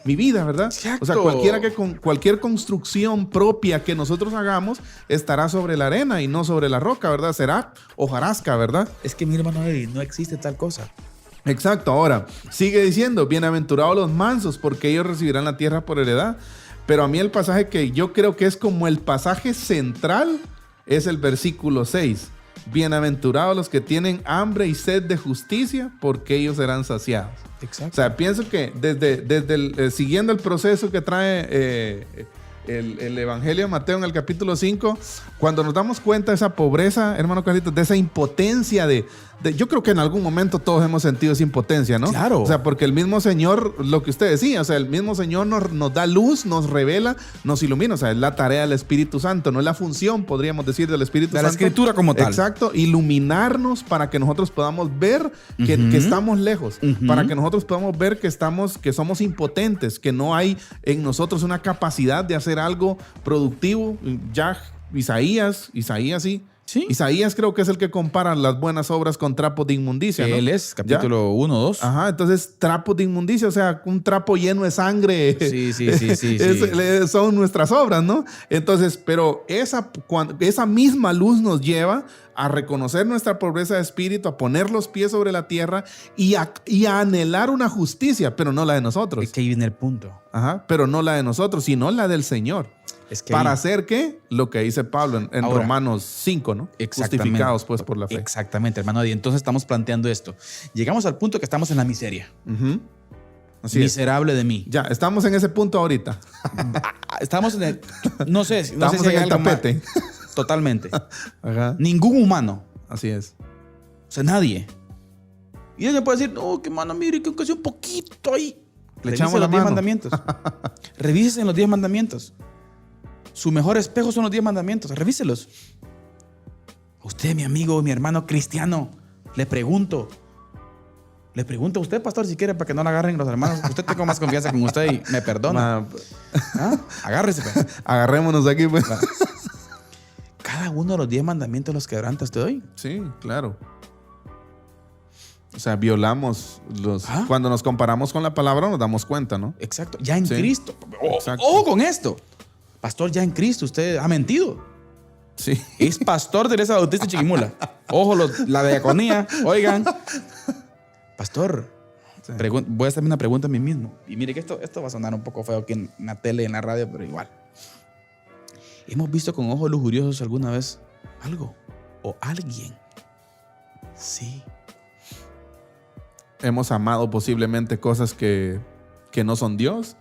mi vida, ¿verdad? Exacto. O sea, cualquier construcción propia que nosotros hagamos estará sobre la arena y no sobre la roca, ¿verdad? Será hojarasca, ¿verdad? Es que mi hermano, no existe tal cosa. Exacto. Ahora, sigue diciendo, bienaventurados los mansos, porque ellos recibirán la tierra por heredad. Pero a mí el pasaje que yo creo que es como el pasaje central es el versículo 6. Bienaventurados los que tienen hambre y sed de justicia, porque ellos serán saciados. Exacto. O sea, pienso que siguiendo el proceso que trae el Evangelio de Mateo en el capítulo 5, cuando nos damos cuenta de esa pobreza, hermano Carlitos, de esa impotencia yo creo que en algún momento todos hemos sentido esa impotencia, ¿no? Claro. O sea, porque el mismo Señor, lo que usted decía, o sea, el mismo Señor nos da luz, nos revela, nos ilumina. O sea, es la tarea del Espíritu Santo, no es la función, podríamos decir, del Espíritu Santo. De la Escritura como tal. Exacto, iluminarnos para que nosotros podamos ver que estamos lejos, para que nosotros podamos ver que somos impotentes, que no hay en nosotros una capacidad de hacer algo productivo. Ya Isaías sí. ¿Sí? Isaías creo que es el que compara las buenas obras con trapos de inmundicia, ¿no? Él es, capítulo 1, 2. Ajá, entonces trapos de inmundicia, o sea, un trapo lleno de sangre. Sí. Son nuestras obras, ¿no? Entonces, pero esa misma luz nos lleva a reconocer nuestra pobreza de espíritu, a poner los pies sobre la tierra y a anhelar una justicia, pero no la de nosotros. Es que ahí viene el punto. Ajá, pero no la de nosotros, sino la del Señor. Es que para hacer ¿qué? Lo que dice Pablo en ahora, Romanos 5, ¿no? Justificados pues por la fe. Exactamente, hermano. Y entonces estamos planteando esto. Llegamos al punto que estamos en la miseria. Así miserable es. de mí. Ya, estamos en ese punto ahorita. Estamos en el... No sé estamos si en el tapete. Totalmente. Ajá. Ningún humano. Así es. O sea, nadie. Y ella puede decir, no, que mano, mire, que aunque sea un poquito ahí. Le echamos los 10 mandamientos. Revísese en los 10 mandamientos. Su mejor espejo son los 10 mandamientos. Revíselos. Usted, mi amigo, mi hermano cristiano, le pregunto a usted, pastor, si quiere, para que no la agarren los hermanos. Usted tengo más confianza con usted y me perdona. ¿Ah? Agárrese. Pues. Agarrémonos de aquí, pues. ¿Cada uno de los 10 mandamientos los quebranta usted hoy? Sí, claro. O sea, violamos los... Cuando nos comparamos con la palabra nos damos cuenta, ¿no? Exacto. Ya en Cristo. Exacto. Ojo con esto. Pastor, ya en Cristo usted ha mentido. Sí. Es pastor de Iglesia Bautista Chiquimula. Ojo, la diaconía. Oigan. Pastor, sí. Voy a hacerme una pregunta a mí mismo. Y mire que esto va a sonar un poco feo aquí en la tele y en la radio, pero igual. ¿Hemos visto con ojos lujuriosos alguna vez algo o alguien? Sí. Hemos amado posiblemente cosas que no son Dios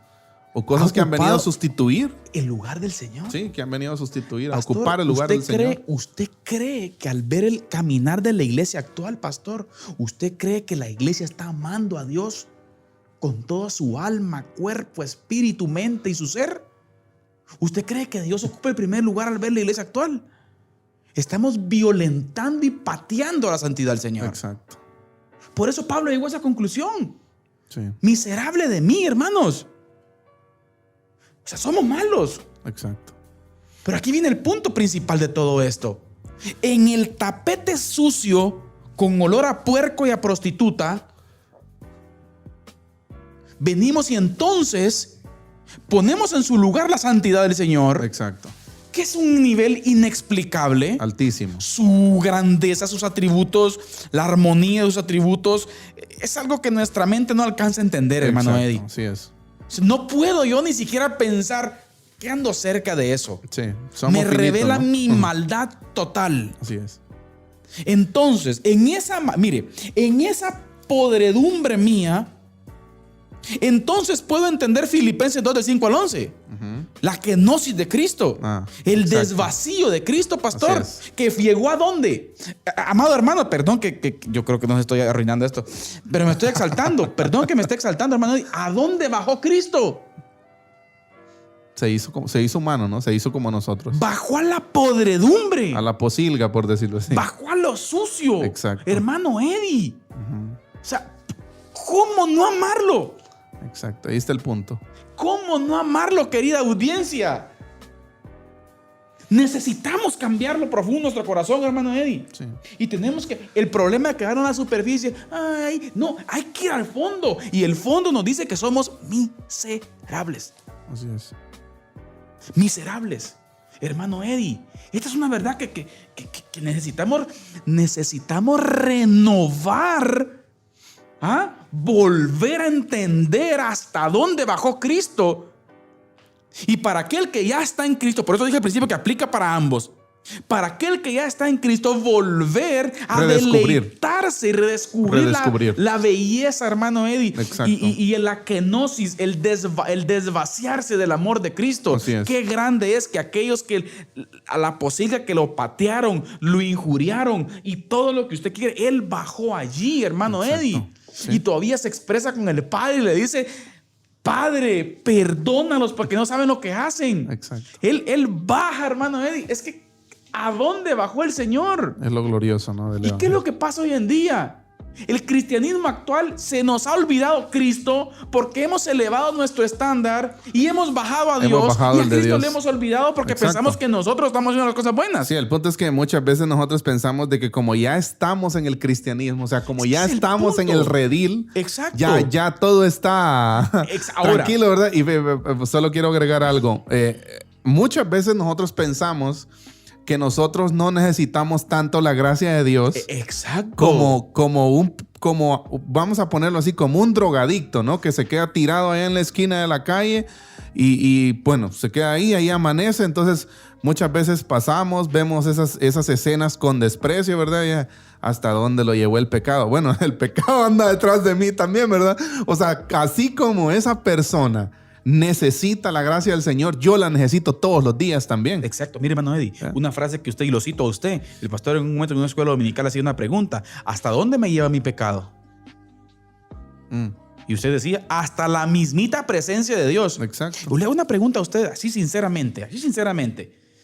o cosas que han venido a sustituir. ¿El lugar del Señor? Sí, que han venido a sustituir, Pastor, a ocupar el lugar del Señor. ¿Usted cree que al ver el caminar de la iglesia actual, pastor, usted cree que la iglesia está amando a Dios con toda su alma, cuerpo, espíritu, mente y su ser? ¿Usted cree que Dios ocupa el primer lugar al ver la iglesia actual? Estamos violentando y pateando la santidad del Señor. Exacto. Por eso Pablo llegó a esa conclusión. Sí. Miserable de mí, hermanos. O sea, somos malos. Exacto. Pero aquí viene el punto principal de todo esto. En el tapete sucio, con olor a puerco y a prostituta, venimos y entonces ponemos en su lugar la santidad del Señor. Exacto. Que es un nivel inexplicable. Altísimo. Su grandeza, sus atributos, la armonía de sus atributos, es algo que nuestra mente no alcanza a entender, hermano Exacto, Eddie. así es. No puedo yo ni siquiera pensar que ando cerca de eso. Sí, Me revela mi maldad total. Así es. Entonces, en esa podredumbre mía, entonces puedo entender Filipenses 2 del 5 al 11. La kenosis de Cristo. El exacto. Desvacío de Cristo, pastor. Así es. Que llegó a dónde. Amado hermano, perdón que yo creo que no estoy arruinando esto, pero me estoy exaltando. Perdón que me esté exaltando, hermano. ¿A dónde bajó Cristo? Se hizo humano, ¿no? Se hizo como nosotros. Bajó a la podredumbre. A la posilga, por decirlo así. Bajó a lo sucio. Exacto. Hermano Eddie. O sea, ¿cómo no amarlo? Exacto, ahí está el punto. ¿Cómo no amarlo, querida audiencia? Necesitamos cambiarlo profundo en nuestro corazón, hermano Eddie. Sí. Y tenemos que... El problema de quedar en la superficie... Ay, no, hay que ir al fondo. Y el fondo nos dice que somos miserables. Así es. Miserables. Hermano Eddie, esta es una verdad que necesitamos renovar. Volver a entender hasta dónde bajó Cristo. Y para aquel que ya está en Cristo, por eso dije al principio que aplica para ambos. Para aquel que ya está en Cristo, volver a deleitarse y redescubrir la belleza, hermano Eddie. Exacto. Y la kenosis, el desvaciarse del amor de Cristo. Así es. Qué grande es que aquellos que a la posilga que lo patearon, lo injuriaron y todo lo que usted quiere, Él bajó allí, hermano Exacto. Eddie. Sí. Y todavía se expresa con el Padre y le dice: Padre, perdónalos porque no saben lo que hacen. Exacto. Él baja, hermano Eddie. Es que ¿a dónde bajó el Señor? Es lo glorioso, ¿no? ¿Y qué es lo que pasa hoy en día? El cristianismo actual se nos ha olvidado Cristo porque hemos elevado nuestro estándar y hemos bajado a Dios. Bajado y a el de Cristo Dios. le hemos olvidado porque Exacto. pensamos que nosotros estamos haciendo las cosas buenas. Sí, el punto es que muchas veces nosotros pensamos de que como ya estamos en el cristianismo, o sea, como ya estamos en el redil, exacto, ya todo está tranquilo, ¿verdad? Y solo quiero agregar algo. Muchas veces nosotros pensamos que nosotros no necesitamos tanto la gracia de Dios. Exacto. Como vamos a ponerlo así, como un drogadicto, ¿no? Que se queda tirado ahí en la esquina de la calle y bueno, se queda ahí amanece. Entonces, muchas veces pasamos, vemos esas escenas con desprecio, ¿verdad? Ya, ¿hasta dónde lo llevó el pecado? Bueno, el pecado anda detrás de mí también, ¿verdad? O sea, así como esa persona necesita la gracia del Señor, yo la necesito todos los días también. Exacto. Mire, hermano Eddie, una frase que usted, y lo cito a usted, el pastor en un momento en una escuela dominical hacía una pregunta: ¿hasta dónde me lleva mi pecado? Y usted decía: hasta la mismita presencia de Dios. Exacto. Le hago una pregunta a usted, así sinceramente.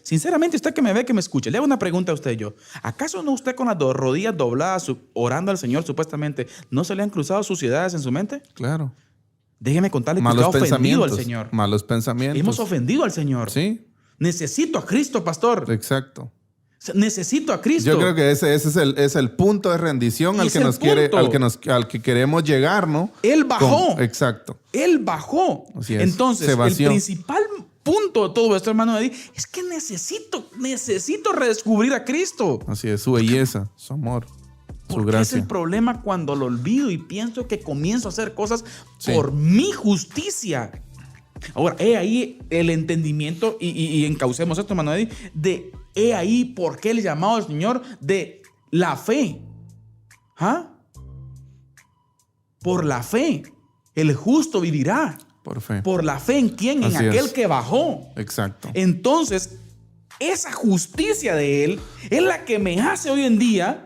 Sinceramente, usted que me ve, que me escuche, le hago una pregunta a usted yo. ¿Acaso no usted con las dos rodillas dobladas, orando al Señor supuestamente, no se le han cruzado suciedades en su mente? Claro. Déjeme contarle que Malos usted ha ofendido al pensamientos. Señor. Malos pensamientos. Hemos ofendido al Señor. Sí. Necesito a Cristo, pastor. Exacto. Necesito a Cristo. Yo creo que ese es el punto de rendición al que queremos llegar, ¿no? Él bajó. Exacto. Él bajó. Así es. Entonces, Se el vació. principal punto de todo esto, hermano Eddie, es que necesito redescubrir a Cristo. Así es, su belleza, su amor, su Porque gracia. es el problema cuando lo olvido y pienso que comienzo a hacer cosas por mi justicia. Ahora, he ahí el entendimiento y encaucemos esto, hermano Eddie, de he ahí por qué el llamado del Señor de la fe. ¿Ah? Por la fe. El justo vivirá. Por fe. ¿Por la fe en quién? En Así aquel es. que bajó. Exacto. Entonces, esa justicia de Él es la que me hace hoy en día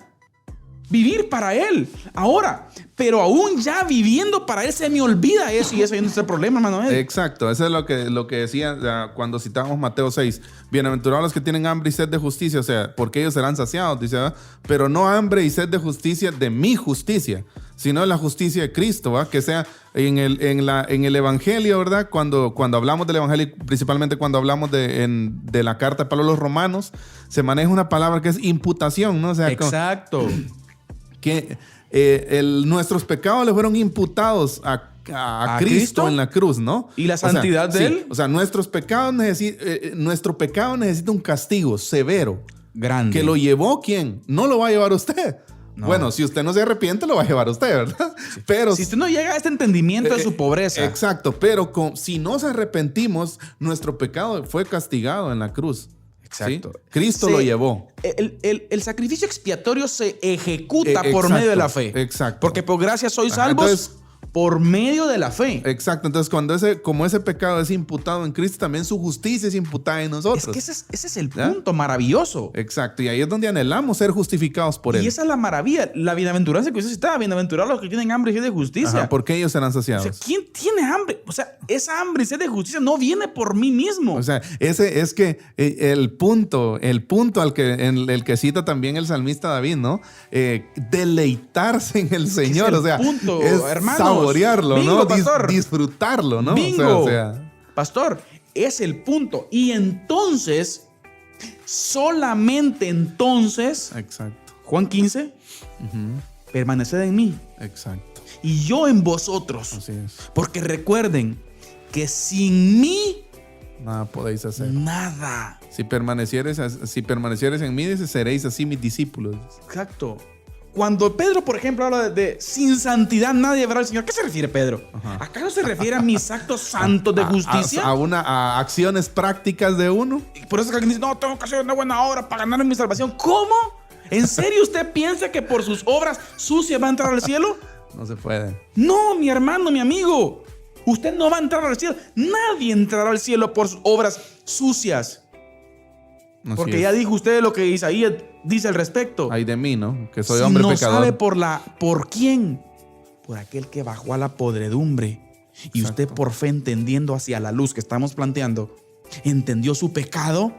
vivir para Él. Ahora, pero aún ya viviendo para Él se me olvida eso y eso es el problema, hermano. Exacto, eso es lo que decía cuando citábamos Mateo 6. Bienaventurados los que tienen hambre y sed de justicia, o sea, porque ellos serán saciados, dice, ¿verdad? Pero no hambre y sed de justicia de mi justicia, sino de la justicia de Cristo, ¿verdad? Que sea en el Evangelio, ¿verdad? Cuando hablamos del Evangelio, principalmente cuando hablamos de la carta de Pablo a los Romanos, se maneja una palabra que es imputación, ¿no? O sea, exacto. Que nuestros pecados le fueron imputados a Cristo en la cruz, ¿no? Y la santidad de Él. O sea, nuestro pecado necesita un castigo severo. Grande. ¿Que lo llevó quién? No lo va a llevar usted. No. Bueno, si usted no se arrepiente, lo va a llevar usted, ¿verdad? Sí. Pero si usted no llega a este entendimiento de su pobreza. Exacto, pero si nos arrepentimos, nuestro pecado fue castigado en la cruz. Exacto. ¿Sí? Cristo lo llevó. El sacrificio expiatorio se ejecuta por medio de la fe. Exacto. Porque por gracia sois salvos. Entonces, por medio de la fe. Exacto. Entonces, como ese pecado es imputado en Cristo, también su justicia es imputada en nosotros. Es que ese es el punto maravilloso. Exacto. Y ahí es donde anhelamos ser justificados por Él. Y esa es la maravilla. La bienaventuranza que usted citaba. Bienaventurados los que tienen hambre y sed de justicia. Ajá, porque ellos serán saciados. O sea, ¿quién tiene hambre? O sea, esa hambre y sed de justicia no viene por mí mismo. O sea, ese es que el punto en el que cita también el salmista David, ¿no? Deleitarse en el Señor. Es el o sea, punto, es hermanos. saborearlo, Bingo, ¿no? pastor. Disfrutarlo, ¿no? Bingo. O sea, pastor, es el punto. Y entonces, solamente entonces, exacto. Juan 15, permaneced en mí Exacto. y yo en vosotros. Así es. Porque recuerden que sin mí Nada podéis hacer. nada. Si permanecieres en mí, dice, seréis así mis discípulos. Exacto. Cuando Pedro, por ejemplo, habla de sin santidad nadie verá al Señor, ¿qué se refiere Pedro? Ajá. ¿Acaso se refiere a mis actos santos de justicia? A acciones prácticas de uno. Por eso que alguien dice, no, tengo que hacer una buena obra para ganar mi salvación. ¿Cómo? ¿En serio usted piensa que por sus obras sucias va a entrar al cielo? No se puede. No, mi hermano, mi amigo. Usted no va a entrar al cielo. Nadie entrará al cielo por sus obras sucias. Así Porque es. ya dijo usted lo que Isaías dice al respecto. Ay de mí, ¿no? Que soy Si hombre no pecador. sabe por quién, por aquel que bajó a la podredumbre. Y Exacto. usted por fe entendiendo hacia la luz que estamos planteando, entendió su pecado.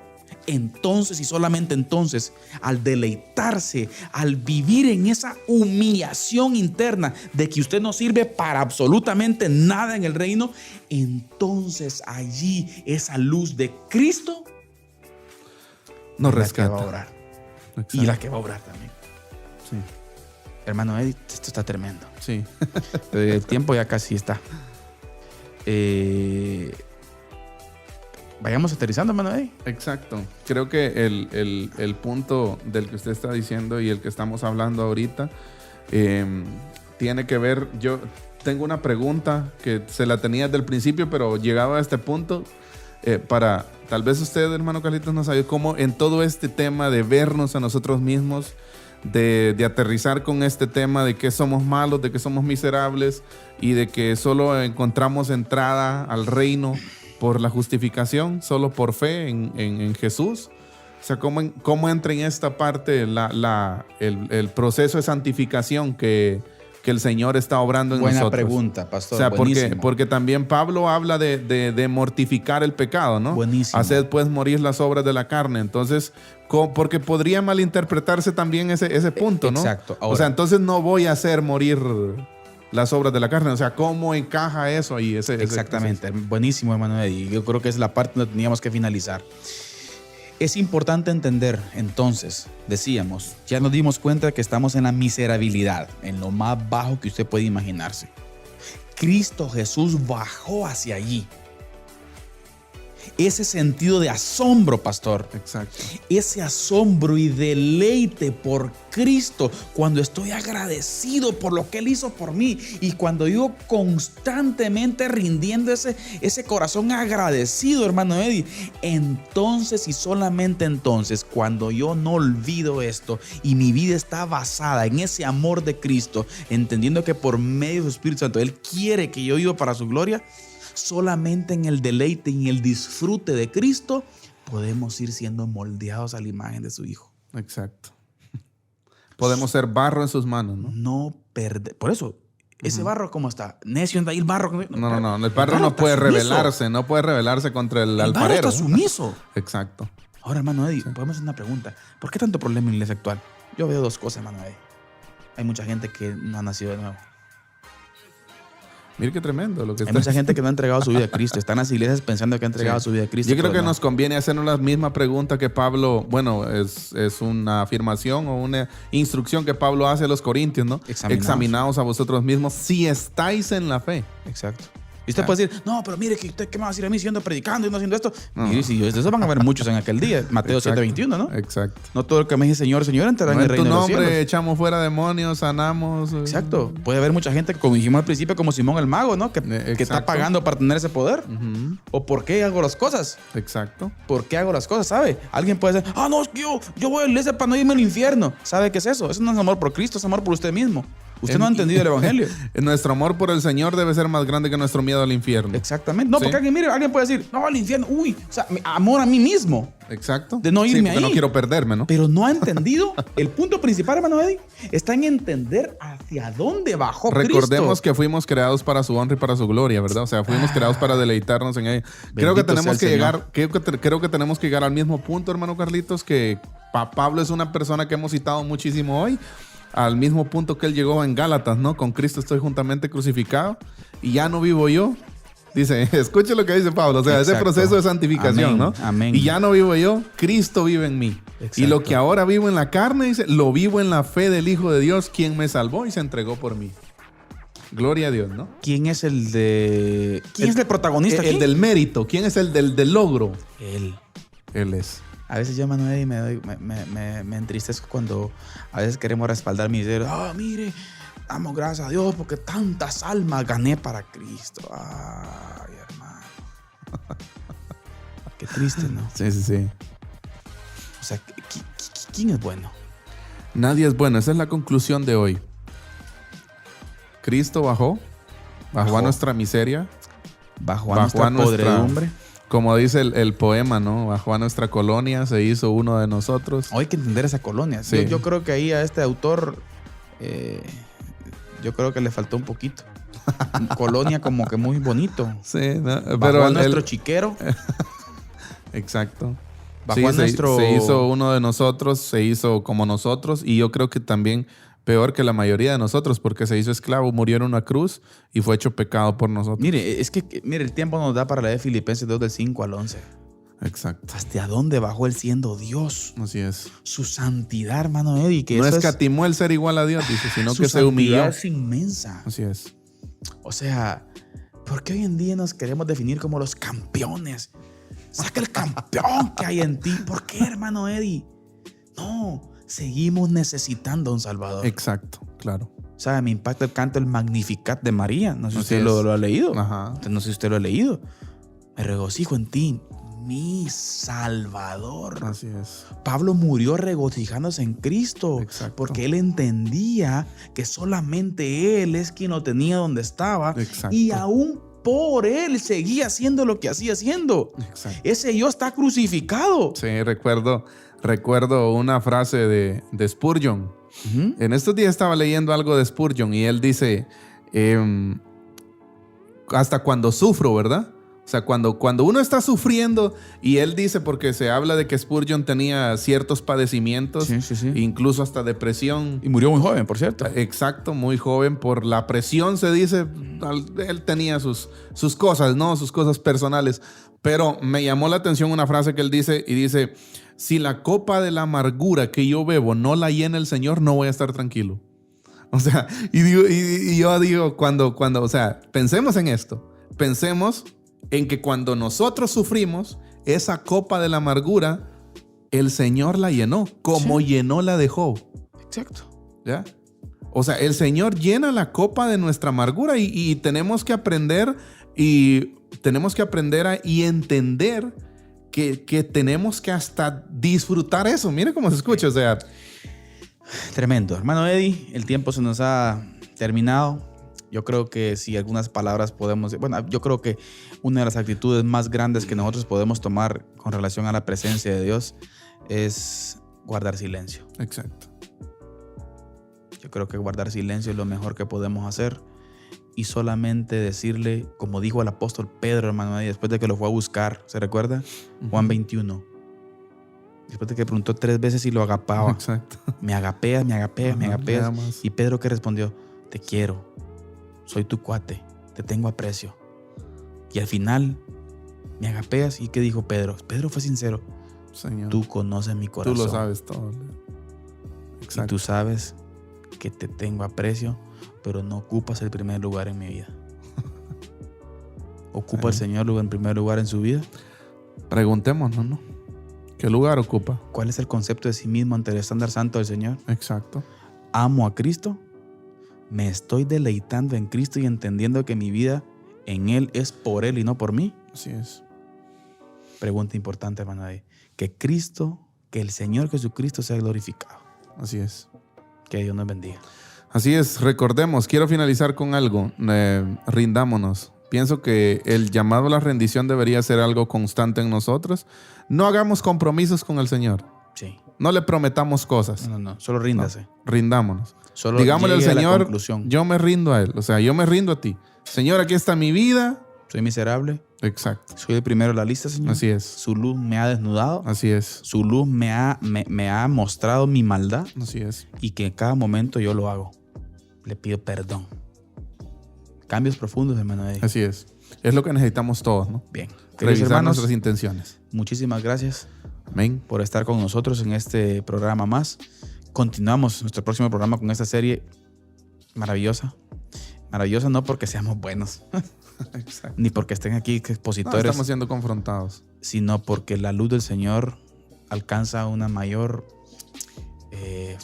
Entonces y solamente entonces, al deleitarse, al vivir en esa humillación interna de que usted no sirve para absolutamente nada en el reino, entonces allí esa luz de Cristo Nos la que va a rescata. obrar. Exacto. Y la que va a obrar también. Sí. Hermano Edith, esto está tremendo. Sí. El tiempo ya casi está. Vayamos aterrizando, hermano Edith. Exacto. Creo que el punto del que usted está diciendo y el que estamos hablando ahorita tiene que ver. Yo tengo una pregunta que se la tenía desde el principio, pero llegado a este punto, para tal vez usted, hermano Carlitos, no sabe cómo en todo este tema de vernos a nosotros mismos, de aterrizar con este tema de que somos malos, de que somos miserables y de que solo encontramos entrada al reino por la justificación, solo por fe en Jesús. O sea, ¿cómo entra en esta parte el proceso de santificación que el Señor está obrando en Buena nosotros? pregunta, pastor. O sea, buenísimo. porque también Pablo habla de mortificar el pecado, ¿no? Buenísimo. Haced pues morir las obras de la carne. Entonces, porque podría malinterpretarse también ese punto, ¿no? Exacto. Ahora, O sea, entonces no voy a hacer morir las obras de la carne. O sea, ¿cómo encaja eso ahí? exactamente. Buenísimo, hermano Eddie. Yo creo que es la parte donde teníamos que finalizar. Es importante entender, entonces, decíamos, ya nos dimos cuenta de que estamos en la miserabilidad, en lo más bajo que usted puede imaginarse. Cristo Jesús bajó hacia allí. ese sentido de asombro, pastor. Exacto. Ese asombro y deleite por Cristo, cuando estoy agradecido por lo que Él hizo por mí y cuando yo constantemente rindiendo ese corazón agradecido, hermano Eddie, entonces y solamente entonces, cuando yo no olvido esto y mi vida está basada en ese amor de Cristo, entendiendo que por medio de su Espíritu Santo Él quiere que yo viva para su gloria, solamente en el deleite y en el disfrute de Cristo podemos ir siendo moldeados a la imagen de su Hijo. Exacto. Podemos ser barro en sus manos, ¿no? No perder. Por eso, ese barro, ¿cómo está? Necio anda ahí el barro. No. El barro no puede rebelarse, no puede rebelarse contra el alfarero. El barro está sumiso. Exacto. Ahora, hermano Eddie, podemos hacer una pregunta. ¿Por qué tanto problema en la iglesia actual? Yo veo dos cosas, hermano Eddie. Hay mucha gente que no ha nacido de nuevo. Mira qué tremendo lo que Hay está mucha gente que no ha entregado su vida a Cristo. Están en las iglesias pensando que ha entregado su vida a Cristo. Yo creo que nos conviene hacernos la misma pregunta que Pablo, bueno, es una afirmación o una instrucción que Pablo hace a los corintios, ¿no? Examinaos a vosotros mismos si estáis en la fe. Exacto. Y usted puede decir, no, pero mire, ¿qué me va a decir a mí siendo predicando y no haciendo esto? Mire, si de eso van a haber muchos en aquel día. Mateo 7:21, ¿no? Exacto. No todo el que me dice Señor, Señor entrará en el reino de los cielos. En tu nombre echamos fuera demonios, sanamos. Exacto. Puede haber mucha gente, como dijimos al principio, como Simón el mago, ¿no? Que está pagando para tener ese poder. ¿O por qué hago las cosas? Exacto. ¿Por qué hago las cosas? ¿Sabe? Alguien puede decir, no, es que yo voy a la iglesia para no irme al infierno. ¿Sabe qué es eso? Eso no es amor por Cristo, es amor por usted mismo. Usted no ha entendido el evangelio. Nuestro amor por el Señor debe ser más grande que nuestro miedo al infierno. Exactamente. No, porque alguien puede decir, no, al infierno, o sea, amor a mí mismo. Exacto. De no irme ahí. No quiero perderme, ¿no? Pero no ha entendido. El punto principal, hermano Eddie, está en entender hacia dónde bajó Cristo. Recordemos que fuimos creados para su honra y para su gloria, ¿verdad? O sea, fuimos creados para deleitarnos en él. Creo que tenemos que llegar al mismo punto, hermano Carlitos, que Pablo es una persona que hemos citado muchísimo hoy. Al mismo punto que él llegó en Gálatas, ¿no? Con Cristo estoy juntamente crucificado y ya no vivo yo. Dice, escuche lo que dice Pablo. O sea, ese proceso de santificación, amén, ¿no? Amén. Y ya no vivo yo, Cristo vive en mí. Exacto. Y lo que ahora vivo en la carne, dice, lo vivo en la fe del Hijo de Dios, quien me salvó y se entregó por mí. Gloria a Dios, ¿no? ¿Quién es el protagonista aquí? El del mérito. ¿Quién es el del logro? Él es. A veces yo, hermano Eddie, me entristezco cuando a veces queremos respaldar mi ser. Mire, damos gracias a Dios porque tantas almas gané para Cristo. Ay, hermano. Qué triste, ¿no? Sí. O sea, ¿quién es bueno? Nadie es bueno. Esa es la conclusión de hoy. Cristo bajó a nuestra miseria. Bajó a nuestra podredumbre. Como dice el poema, ¿no? Bajó a nuestra colonia, se hizo uno de nosotros. Hay que entender esa colonia. Sí. Yo creo que ahí a este autor, yo creo que le faltó un poquito. Colonia como que muy bonito. Sí, ¿no? Pero a nuestro chiquero. Exacto. Bajó a nuestro... Se hizo uno de nosotros, se hizo como nosotros, y yo creo que también peor que la mayoría de nosotros, porque se hizo esclavo, murió en una cruz y fue hecho pecado por nosotros. Mire, el tiempo nos da para leer Filipenses 2 del 5 al 11. Exacto. ¿Hasta dónde bajó él siendo Dios? Así es. Su santidad, hermano Eddie. Que no escatimó el ser igual a Dios, dice, sino que se humilló. Su santidad es inmensa. Así es. O sea, ¿por qué hoy en día nos queremos definir como los campeones? Saca el campeón que hay en ti. ¿Por qué, hermano Eddie? No. Seguimos necesitando un Salvador. Exacto, claro. O sea, me impacta el canto, el Magnificat de María. No sé si usted lo ha leído. Ajá. No sé si usted lo ha leído. Me regocijo en ti, mi Salvador. Así es. Pablo murió regocijándose en Cristo. Exacto. Porque él entendía que solamente él es quien lo tenía donde estaba. Exacto. Y aún por él seguía haciendo lo que hacía haciendo. Exacto. Ese yo está crucificado. Sí, recuerdo una frase de Spurgeon. Uh-huh. En estos días estaba leyendo algo de Spurgeon y él dice, hasta cuando sufro, ¿verdad? O sea, cuando uno está sufriendo, y él dice, porque se habla de que Spurgeon tenía ciertos padecimientos, sí. Incluso hasta depresión. Y murió muy joven, por cierto. Exacto, muy joven. Por la presión, se dice, él tenía sus cosas, ¿no? Sus cosas personales. Pero me llamó la atención una frase que él dice, y dice, si la copa de la amargura que yo bebo no la llena el Señor, no voy a estar tranquilo. O sea, y yo digo, cuando, o sea, pensemos en esto. Pensemos en que cuando nosotros sufrimos esa copa de la amargura, el Señor la llenó, como llenó la de Job. Exacto. ¿Ya? O sea, el Señor llena la copa de nuestra amargura y tenemos que aprender y entender que tenemos que hasta disfrutar eso. Mire cómo se escucha, o sea. Tremendo. Hermano Eddie, el tiempo se nos ha terminado. Yo creo que si algunas palabras podemos... Bueno, yo creo que una de las actitudes más grandes que nosotros podemos tomar con relación a la presencia de Dios es guardar silencio. Exacto. Yo creo que guardar silencio es lo mejor que podemos hacer y solamente decirle, como dijo el apóstol Pedro, hermano Eddie, después de que lo fue a buscar, ¿se recuerda? Juan 21. Después de que preguntó 3 veces si lo agapaba. Exacto. Me agapeas. Y Pedro, ¿qué respondió? Te quiero. Soy tu cuate. Te tengo aprecio. Y al final, me agapeas. ¿Y qué dijo Pedro? Pedro fue sincero. Señor, tú conoces mi corazón. Tú lo sabes todo. Exacto. Y tú sabes que te tengo aprecio, pero no ocupas el primer lugar en mi vida. ¿Ocupa el Señor en primer lugar en su vida? Preguntémonos, ¿no? ¿Qué lugar ocupa? ¿Cuál es el concepto de sí mismo ante el estándar santo del Señor? Exacto. ¿Amo a Cristo? ¿Me estoy deleitando en Cristo y entendiendo que mi vida en Él es por Él y no por mí? Así es. Pregunta importante, hermano. Que el Señor Jesucristo sea glorificado. Así es. Que Dios nos bendiga. Así es. Recordemos, quiero finalizar con algo. Rindámonos. Pienso que el llamado a la rendición debería ser algo constante en nosotros. No hagamos compromisos con el Señor. Sí. No le prometamos cosas. No. Solo ríndase. No, rindámonos. Solo digámosle al Señor, yo me rindo a Él. O sea, yo me rindo a ti. Señor, aquí está mi vida. Soy miserable. Exacto. Soy el primero en la lista, Señor. Así es. Su luz me ha desnudado. Así es. Su luz me ha mostrado mi maldad. Así es. Y que en cada momento yo lo hago. Le pido perdón. Cambios profundos, hermano Eddie. Así es. Es lo que necesitamos todos, ¿no? Bien. Revisar hermanos, nuestras intenciones. Muchísimas gracias. Amén. Por estar con nosotros en este programa más. Continuamos nuestro próximo programa con esta serie maravillosa. Maravillosa no porque seamos buenos. Exacto. Ni porque estén aquí expositores. No, estamos siendo confrontados. Sino porque la luz del Señor alcanza una mayor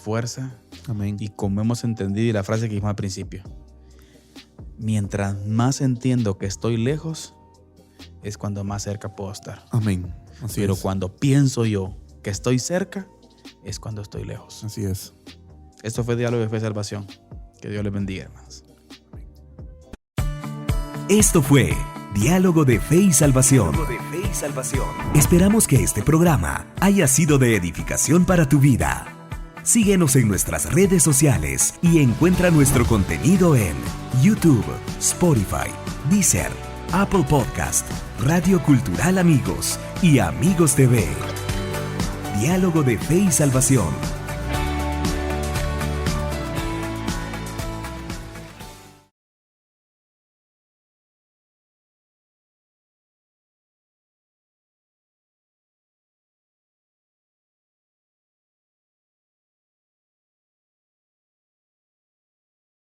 fuerza. Amén. Y como hemos entendido, y la frase que dijimos al principio, mientras más entiendo que estoy lejos, es cuando más cerca puedo estar. Amén. Así Pero es. cuando pienso yo que estoy cerca, es cuando estoy lejos. Así es. Esto fue Diálogo de Fe y Salvación. Que Dios les bendiga, hermanos. Esto fue Diálogo de Fe y Salvación. Esperamos que este programa haya sido de edificación para tu vida. Síguenos en nuestras redes sociales y encuentra nuestro contenido en YouTube, Spotify, Deezer, Apple Podcast, Radio Cultural Amigos y Amigos TV. Diálogo de Fe y Salvación.